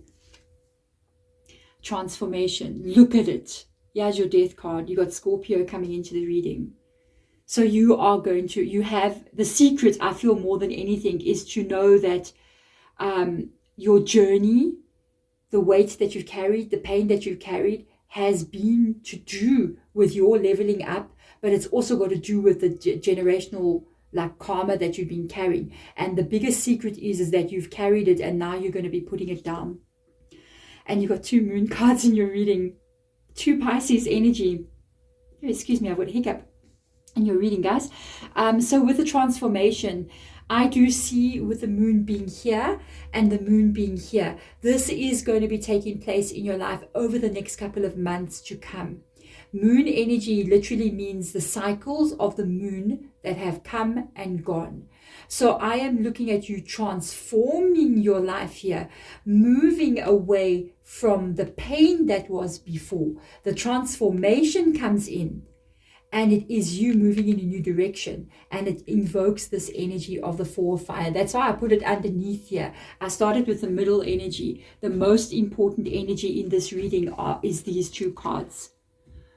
A: Transformation. Look at it. Here's your Death card. You got Scorpio coming into the reading. So you are going to, you have the secret, I feel more than anything, is to know that your journey, the weight that you've carried, the pain that you've carried, has been to do with your leveling up, but it's also got to do with the generational karma that you've been carrying. And the biggest secret is that you've carried it, and now you're going to be putting it down. And you've got 2 moon cards in your reading, 2 Pisces energy. Excuse me, I've got a hiccup in your reading, guys. So with the transformation, I do see with the moon being here and the moon being here, this is going to be taking place in your life over the next couple of months to come. Moon energy literally means the cycles of the moon that have come and gone. So I am looking at you transforming your life here, moving away from the pain that was before. The transformation comes in, and it is you moving in a new direction, and it invokes this energy of the Four of Fire. That's why I put it underneath here. I started with the middle energy. The most important energy in this reading is these two cards,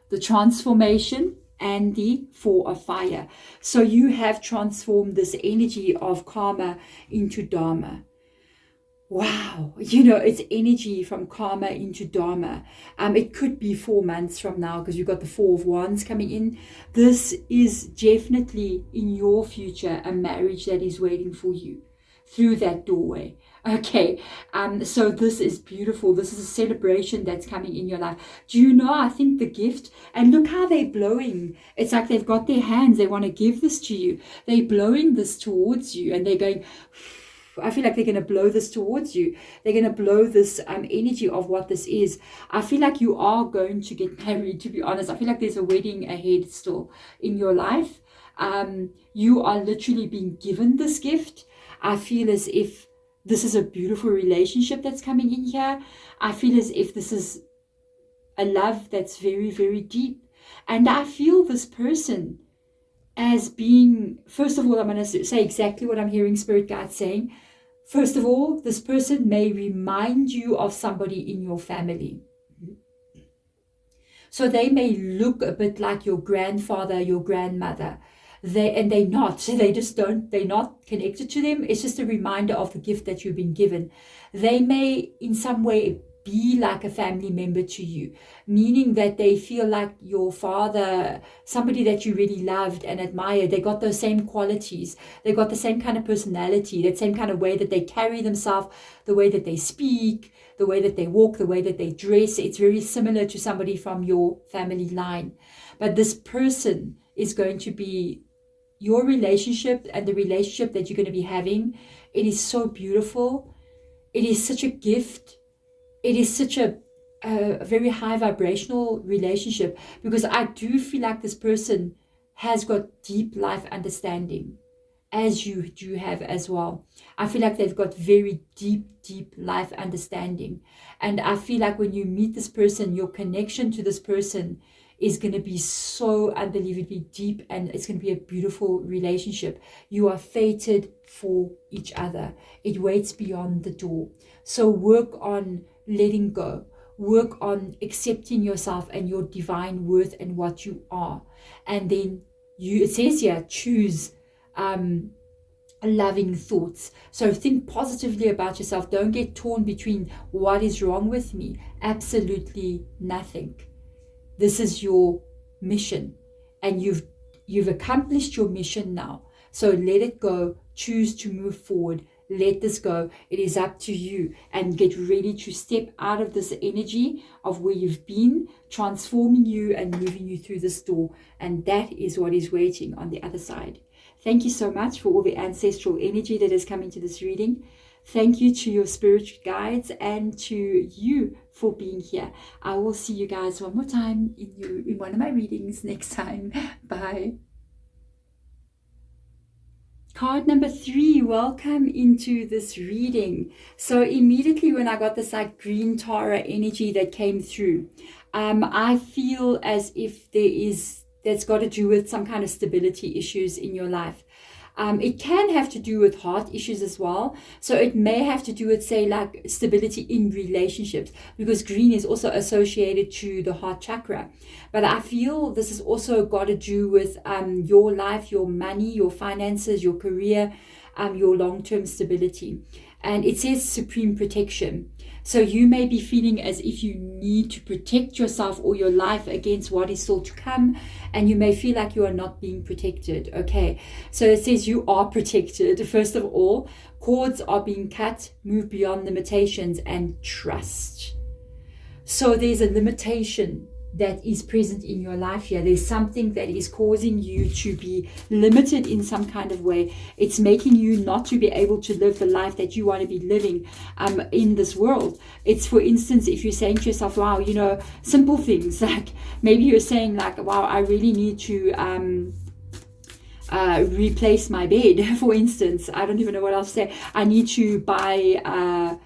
A: the transformation and the Four of Fire. So you have transformed this energy of karma into dharma. Wow, it's energy from karma into dharma. It could be 4 months from now, because you've got the Four of Wands coming in. This is definitely in your future a marriage that is waiting for you through that doorway. Okay, so this is beautiful. This is a celebration that's coming in your life. Do you know, I think the gift, and look how they're blowing. It's like they've got their hands. They want to give this to you. They're blowing this towards you, and they're going, I feel like they're going to blow this towards you. They're going to blow this energy of what this is. I feel like you are going to get married, to be honest. I feel like there's a wedding ahead still in your life. You are literally being given this gift. I feel as if this is a beautiful relationship that's coming in here. I feel as if this is a love that's very, very deep. And I feel this person as being, first of all, I'm going to say exactly what I'm hearing Spirit Guide saying. First of all, this person may remind you of somebody in your family. So they may look a bit like your grandfather, your grandmother. They're not. They're not connected to them. It's just a reminder of the gift that you've been given. They may in some way be like a family member to you, meaning that they feel like your father, somebody that you really loved and admired. They got those same qualities. They got the same kind of personality, that same kind of way that they carry themselves, the way that they speak, the way that they walk, the way that they dress. It's very similar to somebody from your family line. But this person is going to be your relationship, and the relationship that you're going to be having. It is so beautiful. It is such a gift. It is such a very high vibrational relationship, because I do feel like this person has got deep life understanding, as you do have as well. I feel like they've got very deep life understanding. And I feel like when you meet this person, your connection to this person is going to be so unbelievably deep, and it's going to be a beautiful relationship. You are fated for each other. It waits beyond the door. So work on letting go. Work on accepting yourself and your divine worth and what you are. And then it says here, choose loving thoughts. So think positively about yourself. Don't get torn between what is wrong with me. Absolutely nothing. This is your mission, and you've accomplished your mission now. So let it go. Choose to move forward. Let this go. It is up to you, and get ready to step out of this energy of where you've been, transforming you and moving you through this door. And that is what is waiting on the other side. Thank you so much for all the ancestral energy that is coming to this reading. Thank you to your spiritual guides and to you for being here. I will see you guys one more time in one of my readings next time. Bye. Card number 3, welcome into this reading. So immediately when I got this like green Tara energy that came through, I feel as if that's got to do with some kind of stability issues in your life. It can have to do with heart issues as well. So it may have to do with, say, like stability in relationships, because green is also associated to the heart chakra. But I feel this has also got to do with your life, your money, your finances, your career, your long-term stability. And it says supreme protection. So you may be feeling as if you need to protect yourself or your life against what is still to come, and you may feel like you are not being protected. Okay, so it says you are protected. First of all, cords are being cut, move beyond limitations, and trust. So there's a limitation that is present in your life here. There's something that is causing you to be limited in some kind of way. It's making you not to be able to live the life that you want to be living in this world. It's, for instance, if you're saying to yourself, wow, simple things like maybe you're saying like, wow, I really need to replace my bed, for instance. I don't even know what else to say. I need to buy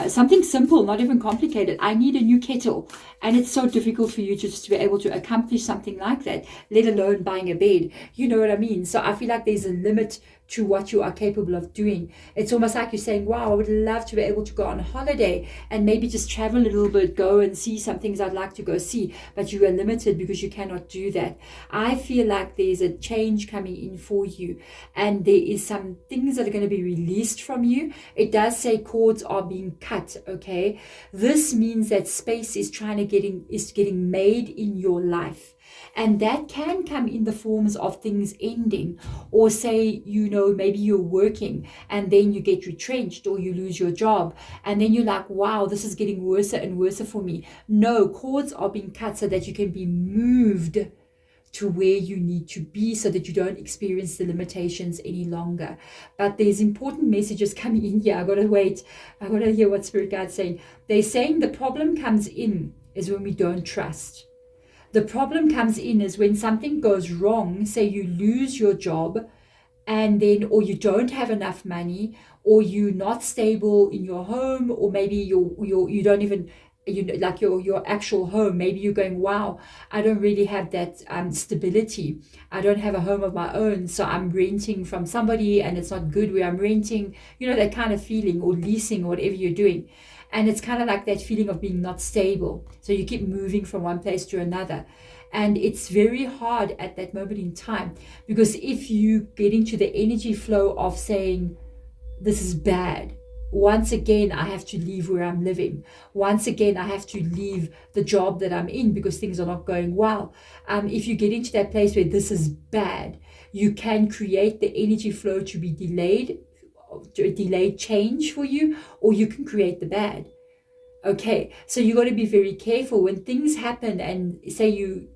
A: something simple, not even complicated. I need a new kettle, and it's so difficult for you just to be able to accomplish something like that, let alone buying a bed. You know what I mean? So I feel like there's a limit to what you are capable of doing. It's almost like you're saying, wow, I would love to be able to go on holiday and maybe just travel a little bit, go and see some things I'd like to go see, but you are limited because you cannot do that. I feel like there's a change coming in for you, and there is some things that are going to be released from you. It does say cords are being cut, okay? This means that space is getting made in your life. And that can come in the forms of things ending, or say, maybe you're working and then you get retrenched or you lose your job. And then you're like, wow, this is getting worse and worse for me. No, cords are being cut so that you can be moved to where you need to be, so that you don't experience the limitations any longer. But there's important messages coming in here. I got to hear what Spirit Guide's saying. They're saying the problem comes in is when we don't trust. The problem comes in is when something goes wrong, say you lose your job, and then, or you don't have enough money, or you're not stable in your home, or maybe you don't even, like your actual home. Maybe you're going, wow, I don't really have that stability. I don't have a home of my own, so I'm renting from somebody, and it's not good where I'm renting, that kind of feeling, or leasing, or whatever you're doing. And it's kind of like that feeling of being not stable. So you keep moving from one place to another. And it's very hard at that moment in time, because if you get into the energy flow of saying, this is bad, once again, I have to leave where I'm living. Once again, I have to leave the job that I'm in because things are not going well. If you get into that place where this is bad, you can create the energy flow to be delayed change for you, or you can create the bad. Okay, so you got to be very careful when things happen, and say you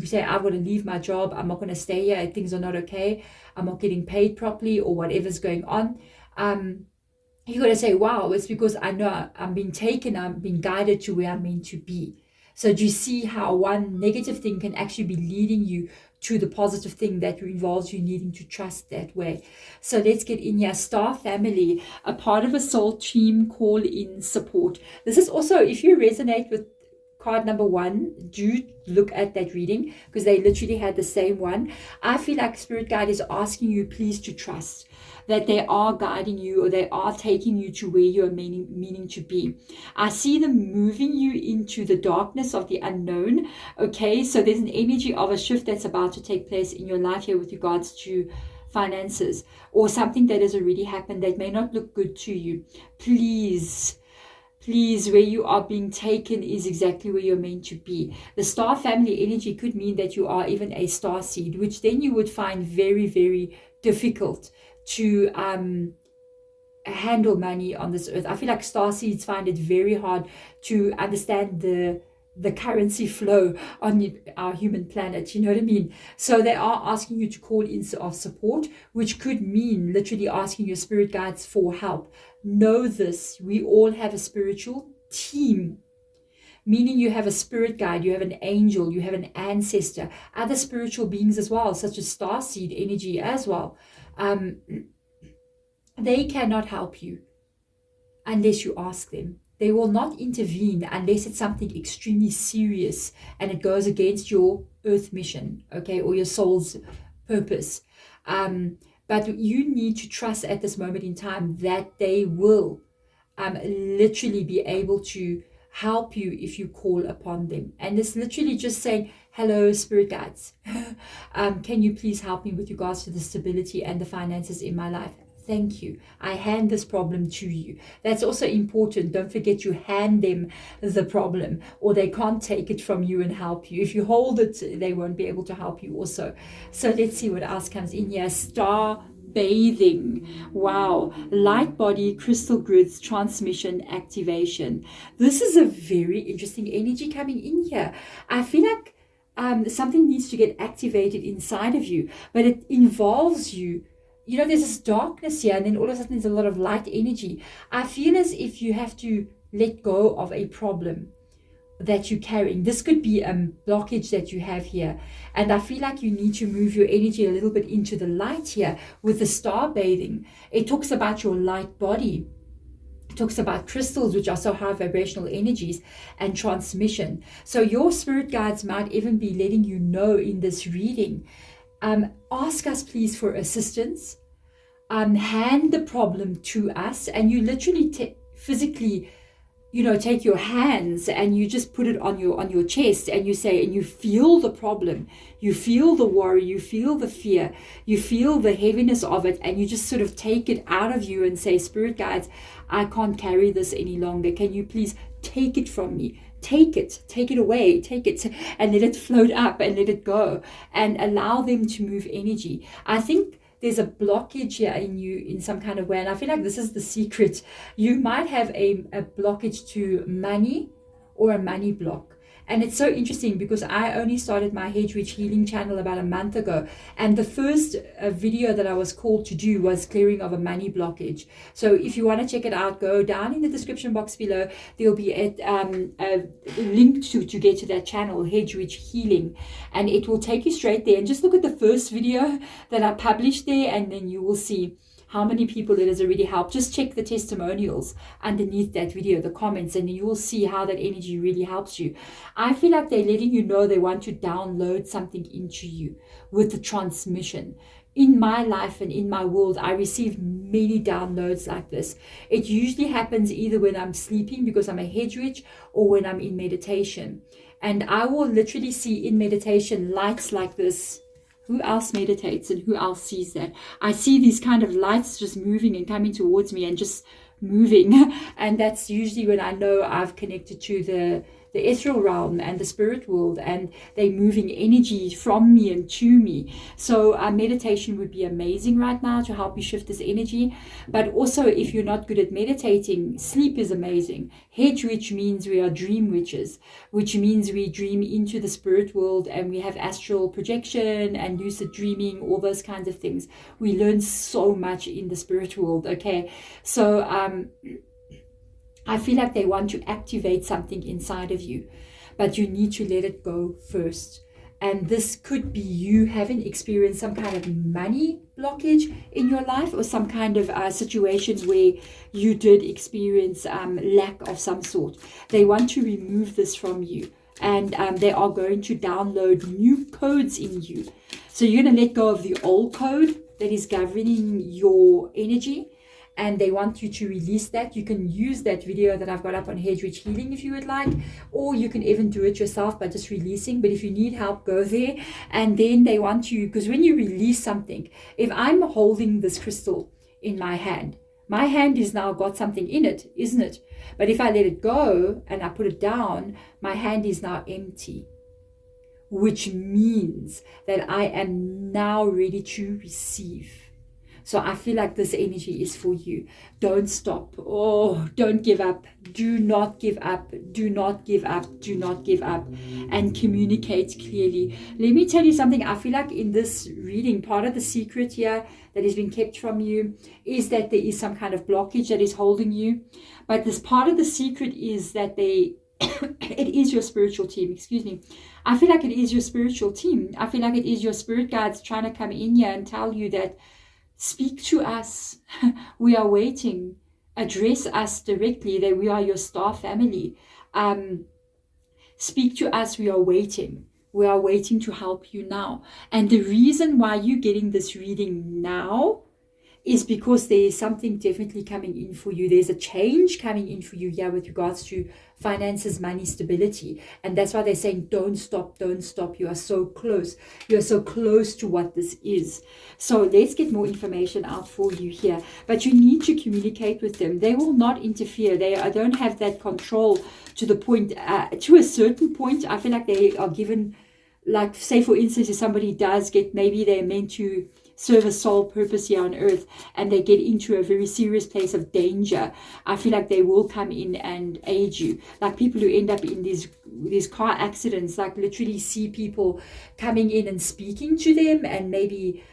A: say, I want to leave my job, I'm not going to stay here, things are not okay, I'm not getting paid properly, or whatever's going on. You got to say, wow, it's because I know I'm being taken, I'm being guided to where I'm meant to be. So do you see how one negative thing can actually be leading you to the positive thing that involves you needing to trust that way? So let's get in here. Star family, a part of a soul team, call in support. This is also, if you resonate with card number 1, do look at that reading, because they literally had the same one. I feel like Spirit Guide is asking you please to trust that they are guiding you, or they are taking you to where you're meaning to be. I see them moving you into the darkness of the unknown. Okay, so there's an energy of a shift that's about to take place in your life here with regards to finances, or something that has already happened that may not look good to you. Please, where you are being taken is exactly where you're meant to be. The star family energy could mean that you are even a star seed, which then you would find very, very difficult to handle money on this earth. I feel like star seeds find it very hard to understand the currency flow on our human planet. You know what I mean? So they are asking you to call in of support, which could mean literally asking your spirit guides for help. Know this, we all have a spiritual team, meaning you have a spirit guide, you have an angel, you have an ancestor, other spiritual beings as well, such as starseed energy as well. They cannot help you unless you ask them. They will not intervene unless it's something extremely serious and it goes against your earth mission, okay, or your soul's purpose. But you need to trust at this moment in time that they will literally be able to help you if you call upon them. And it's literally just saying, hello, spirit guides. Can you please help me with regards to the stability and the finances in my life? Thank you. I hand this problem to you. That's also important. Don't forget, you hand them the problem, or they can't take it from you and help you. If you hold it, they won't be able to help you also. So let's see what else comes in here. Star bathing. Wow. Light body, crystal grids, transmission, activation. This is a very interesting energy coming in here. I feel like something needs to get activated inside of you, but it involves you. You know, there's this darkness here, and then all of a sudden there's a lot of light energy. I feel as if you have to let go of a problem, that you're carrying. This could be a blockage that you have here, and I feel like you need to move your energy a little bit into the light here with the star bathing. It talks about your light body. It talks about crystals, which are so high vibrational energies, and transmission. So your spirit guides might even be letting you know in this reading, ask us please for assistance, hand the problem to us, and you literally physically, you know, take your hands and you just put it on your chest, and you say, and you feel the problem, you feel the worry, you feel the fear, you feel the heaviness of it, and you just sort of take it out of you and say, spirit guides, I can't carry this any longer. Can you please take it from me? Take it away, take it, and let it float up and let it go, and allow them to move energy. I think there's a blockage here in you in some kind of way, and I feel like this is the secret. You might have a blockage to money, or a money block. And it's so interesting because I only started my Hedge Witch healing channel about a month ago, and the first video that I was called to do was clearing of a money blockage. So if you want to check it out, go down in the description box below. There'll be a link to get to that channel, Hedge Witch Healing, and it will take you straight there. And just look at the first video that I published there, and then you will see how many people it has already helped. Just check the testimonials underneath that video, the comments, and you will see how that energy really helps you. I feel like they're letting you know they want to download something into you with the transmission. In my life and in my world, I receive many downloads like this. It usually happens either when I'm sleeping, because I'm a Hedge Witch, or when I'm in meditation. And I will literally see in meditation lights like this. Who else meditates and who else sees that? I see these kind of lights just moving and coming towards me and just moving. And that's usually when I know I've connected to the ethereal realm and the spirit world, and they're moving energy from me and to me. So meditation would be amazing right now to help you shift this energy. But also, if you're not good at meditating, sleep is amazing. Hedge Witch means we are dream witches, which means we dream into the spirit world, and we have astral projection and lucid dreaming, all those kinds of things. We learn so much in the spirit world. Okay, so I feel like they want to activate something inside of you, but you need to let it go first. And this could be you having experienced some kind of money blockage in your life, or some kind of situations where you did experience lack of some sort. They want to remove this from you, and they are going to download new codes in you. So you're going to let go of the old code that is governing your energy, and they want you to release that. You can use that video that I've got up on Hedge Witch Healing if you would like, or you can even do it yourself by just releasing. But if you need help, go there. And then they want you, because when you release something, if I'm holding this crystal in my hand is now got something in it, isn't it? But if I let it go and I put it down, my hand is now empty, which means that I am now ready to receive. So I feel like this energy is for you. Don't stop. Oh, don't give up. Do not give up. Do not give up. Do not give up. And communicate clearly. Let me tell you something. I feel like in this reading, part of the secret here that has been kept from you is that there is some kind of blockage that is holding you. But this part of the secret is that it is your spiritual team. Excuse me. I feel like it is your spiritual team. I feel like it is your spirit guides trying to come in here and tell you that speak to us. We are waiting. Address us directly, that we are your star family. Speak to us. We are waiting. We are waiting to help you now. And the reason why you're getting this reading now is because there is something definitely coming in for you. There's a change coming in for you here with regards to finances, money, stability. And that's why they're saying, don't stop, don't stop. You are so close. You are so close to what this is. So let's get more information out for you here. But you need to communicate with them. They will not interfere. They don't have that control to the point, to a certain point. I feel like they are given, like, say for instance, if somebody does get, maybe they're meant to serve a soul purpose here on earth, and they get into a very serious place of danger, I feel like they will come in and aid you. Like people who end up in these car accidents, like literally see people coming in and speaking to them, and maybe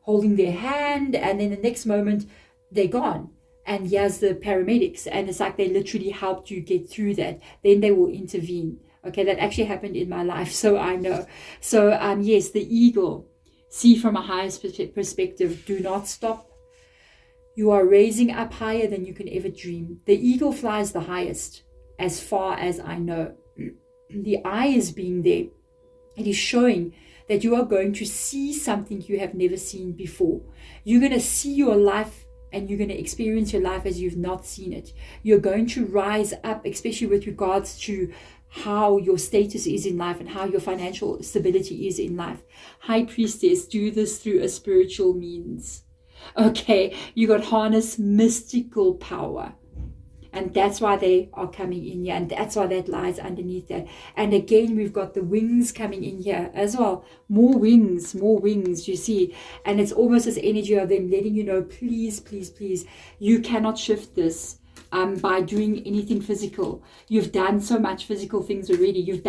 A: holding their hand, and then the next moment they're gone. and here's the paramedics, and it's like they literally helped you get through that. Then they will intervene. Okay, that actually happened in my life, so I know. So yes, the eagle, see from a higher perspective. Do not stop. You are raising up higher than you can ever dream. The eagle flies the highest, as far as I know. The eye is being there. It is showing that you are going to see something you have never seen before. You're going to see your life, and you're going to experience your life as you've not seen it. You're going to rise up, especially with regards to how your status is in life and how your financial stability is in life. High Priestess, do this through a spiritual means. Okay, you got harness mystical power. And that's why they are coming in here. And that's why that lies underneath that. And again, we've got the wings coming in here as well. More wings, you see. And it's almost this energy of them letting you know, please, please, please, you cannot shift this by doing anything physical. You've done so much physical things already. You've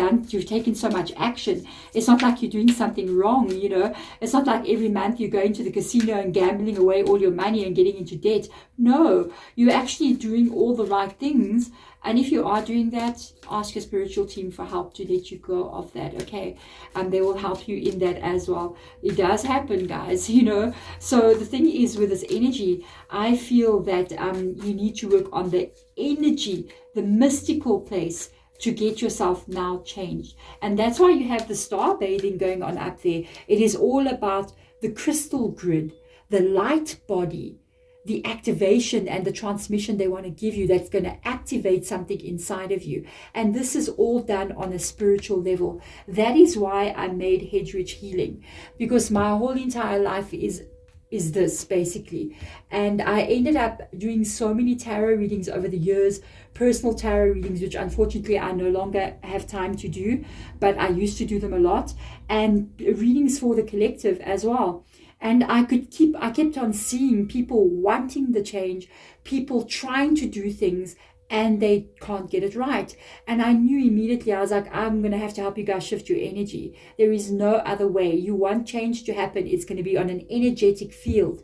A: taken so much action. It's not like you're doing something wrong, you know. It's not like every month you're going to the casino and gambling away all your money and getting into debt. No, you're actually doing all the right things. And if you are doing that, ask your spiritual team for help to let you go of that, okay? They will help you in that as well. It does happen, guys, you know. So the thing is, with this energy, I feel that you need to work on the energy, the mystical place, to get yourself now changed. And that's why you have the star bathing going on up there. It is all about the crystal grid, the light body, the activation and the transmission they want to give you that's going to activate something inside of you. And this is all done on a spiritual level. That is why I made Hedgeridge Healing, because my whole entire life is this basically. And I ended up doing so many tarot readings over the years, personal tarot readings, which unfortunately I no longer have time to do, but I used to do them a lot, and readings for the collective as well. And I kept on seeing people wanting the change, people trying to do things, and they can't get it right. And I knew immediately, I was like, I'm going to have to help you guys shift your energy. There is no other way. You want change to happen, it's going to be on an energetic field.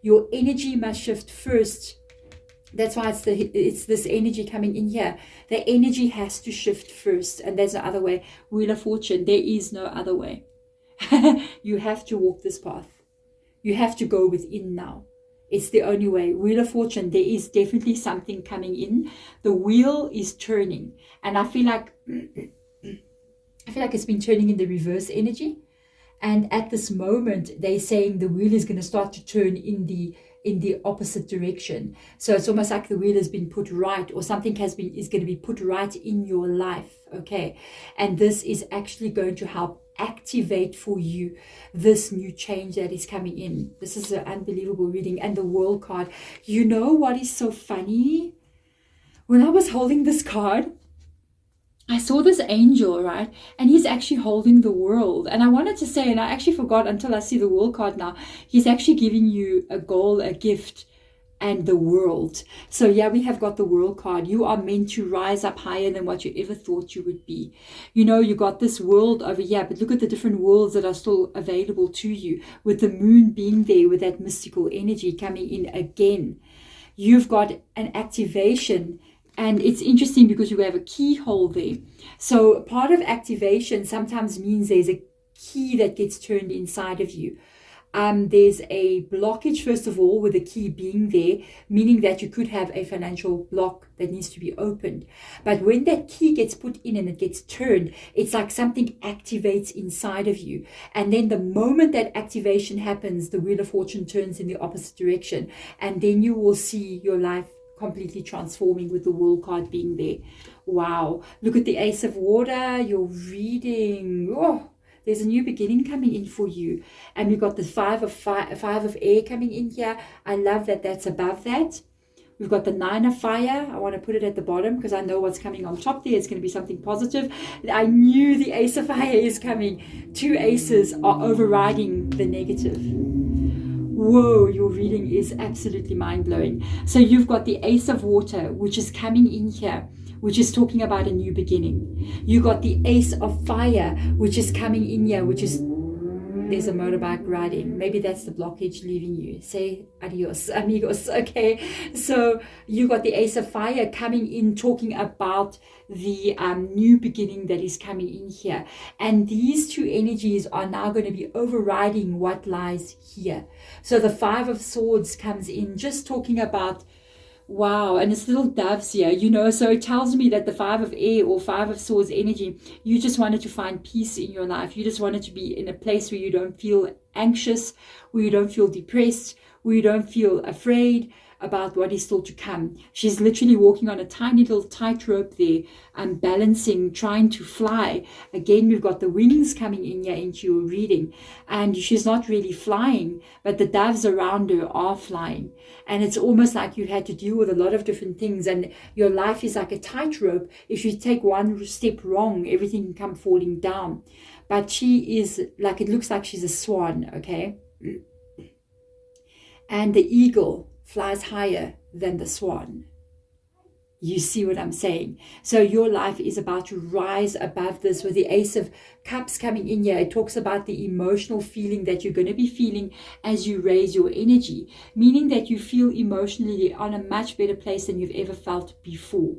A: Your energy must shift first. That's why it's this energy coming in here. The energy has to shift first, and there's no other way. Wheel of Fortune, there is no other way. You have to walk this path. You have to go within now. It's the only way. Wheel of Fortune, there is definitely something coming in. The wheel is turning. And I feel like it's been turning in the reverse energy. And at this moment, they're saying the wheel is going to start to turn in the opposite direction. So it's almost like the wheel has been put right, or something is going to be put right in your life. Okay. And this is actually going to help activate for you this new change that is coming in. This is an unbelievable reading. And the World card, you know what is so funny? When I was holding this card, I saw this angel, right? And he's actually holding the world. And I wanted to say, and I actually forgot until I see the World card now, he's actually giving you a goal, a gift, and the world. So yeah, we have got the World card. You are meant to rise up higher than what you ever thought you would be. You know, you got this world over here, but look at the different worlds that are still available to you, with the moon being there, with that mystical energy coming in again. You've got an activation, and it's interesting because you have a keyhole there. So part of activation sometimes means there's a key that gets turned inside of you. There's a blockage, first of all, with the key being there, meaning that you could have a financial block that needs to be opened. But when that key gets put in and it gets turned, it's like something activates inside of you. And then the moment that activation happens, the Wheel of Fortune turns in the opposite direction. And then you will see your life completely transforming, with the World card being there. Wow. Look at the Ace of Water. You're reading. Oh. There's a new beginning coming in for you. And we've got the five of air coming in here. I love that that's above that. We've got the 9 of fire. I want to put it at the bottom because I know what's coming on top there. It's going to be something positive. I knew the Ace of fire is coming. 2 aces are overriding the negative. Whoa, your reading is absolutely mind-blowing. So you've got the Ace of Water, which is coming in here, which is talking about a new beginning. You got the Ace of Fire, which is coming in here, which is there's a motorbike riding. Maybe that's the blockage leaving you. Say adios, amigos. Okay, so you got the Ace of Fire coming in, talking about the new beginning that is coming in here. And these two energies are now going to be overriding what lies here. So the Five of Swords comes in, just talking about, wow, and it's little doves here, you know, so it tells me that the Five of Air or Five of Swords energy, you just wanted to find peace in your life. You just wanted to be in a place where you don't feel anxious, where you don't feel depressed, where you don't feel afraid about what is still to come. She's literally walking on a tiny little tightrope there, balancing, trying to fly. Again, we've got the wings coming in here into your reading, and she's not really flying, but the doves around her are flying. And it's almost like you had to deal with a lot of different things, and your life is like a tightrope. If you take one step wrong, everything can come falling down. But she is like, it looks like she's a swan, okay? And the eagle flies higher than the swan. You see what I'm saying? So your life is about to rise above this. With the Ace of Cups coming in here, it talks about the emotional feeling that you're going to be feeling as you raise your energy, meaning that you feel emotionally on a much better place than you've ever felt before.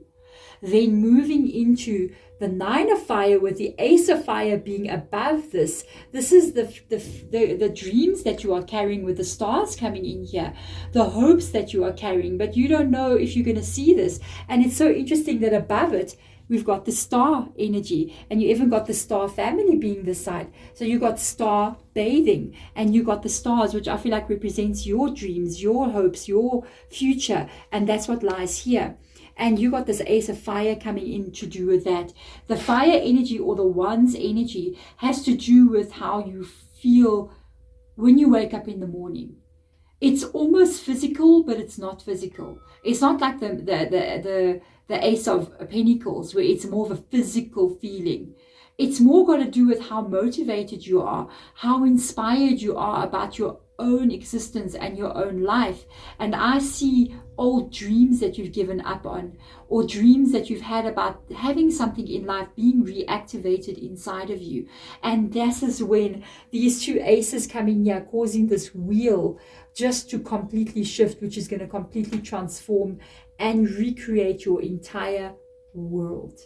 A: Then moving into the Nine of Fire, with the Ace of Fire being above this. This is the dreams that you are carrying, with the stars coming in here, the hopes that you are carrying, but you don't know if you're going to see this. And it's so interesting that above it, we've got the star energy, and you even got the star family being this side. So you got star bathing, and you got the stars, which I feel like represents your dreams, your hopes, your future. And that's what lies here. And you got this Ace of Fire coming in to do with that. The fire energy, or the Wands energy, has to do with how you feel when you wake up in the morning. It's almost physical, but it's not physical. It's not like the Ace of Pentacles, where it's more of a physical feeling. It's more got to do with how motivated you are, how inspired you are about your own existence and your own life. And I see old dreams that you've given up on, or dreams that you've had about having something in life being reactivated inside of you. And this is when these two aces come in here, causing this wheel just to completely shift, which is going to completely transform and recreate your entire world.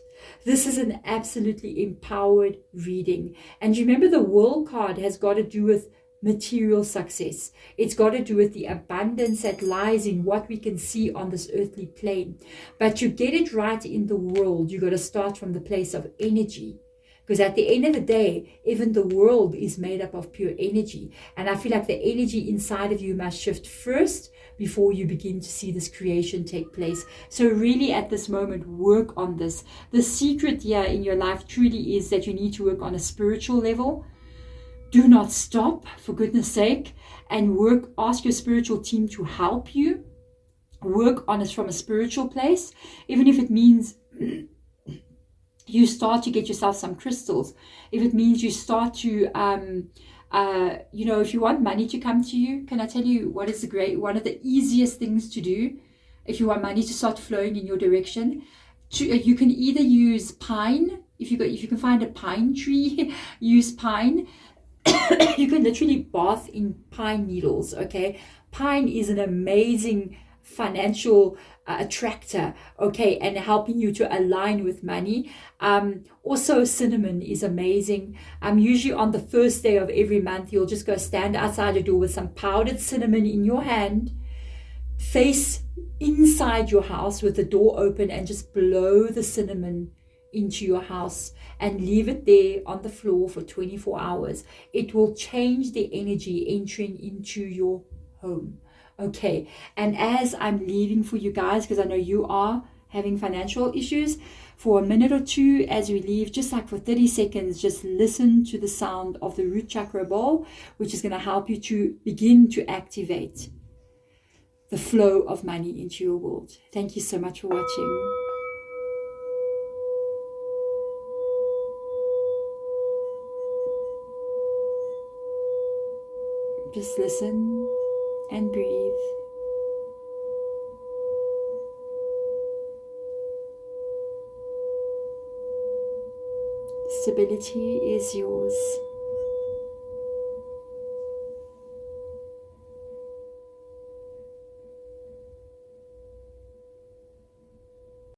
A: This is an absolutely empowered reading. And remember, the World card has got to do with material success. It's got to do with the abundance that lies in what we can see on this earthly plane. But to get it right in the world, you got to start from the place of energy. Because at the end of the day, even the world is made up of pure energy. And I feel like the energy inside of you must shift first before you begin to see this creation take place. So really at this moment, work on this. The secret here in your life truly is that you need to work on a spiritual level. Do not stop, for goodness sake, and work. Ask your spiritual team to help you. Work on it from a spiritual place, even if it means you start to get yourself some crystals. If it means you start to, if you want money to come to you, can I tell you what is one of the easiest things to do if you want money to start flowing in your direction? You can either use pine. If you can find a pine tree, use pine. You can literally bath in pine needles, okay? Pine is an amazing financial attractor, okay, and helping you to align with money. Also, cinnamon is amazing. Usually on the first day of every month, you'll just go stand outside the door with some powdered cinnamon in your hand, face inside your house with the door open, and just blow the cinnamon into your house and leave it there on the floor for 24 hours. It will change the energy entering into your home. Okay, and as I'm leaving for you guys, because I know you are having financial issues, for a minute or two as we leave, just like for 30 seconds, just listen to the sound of the root chakra bowl, which is going to help you to begin to activate the flow of money into your world. Thank you so much for watching. Just listen and breathe. Stability is yours.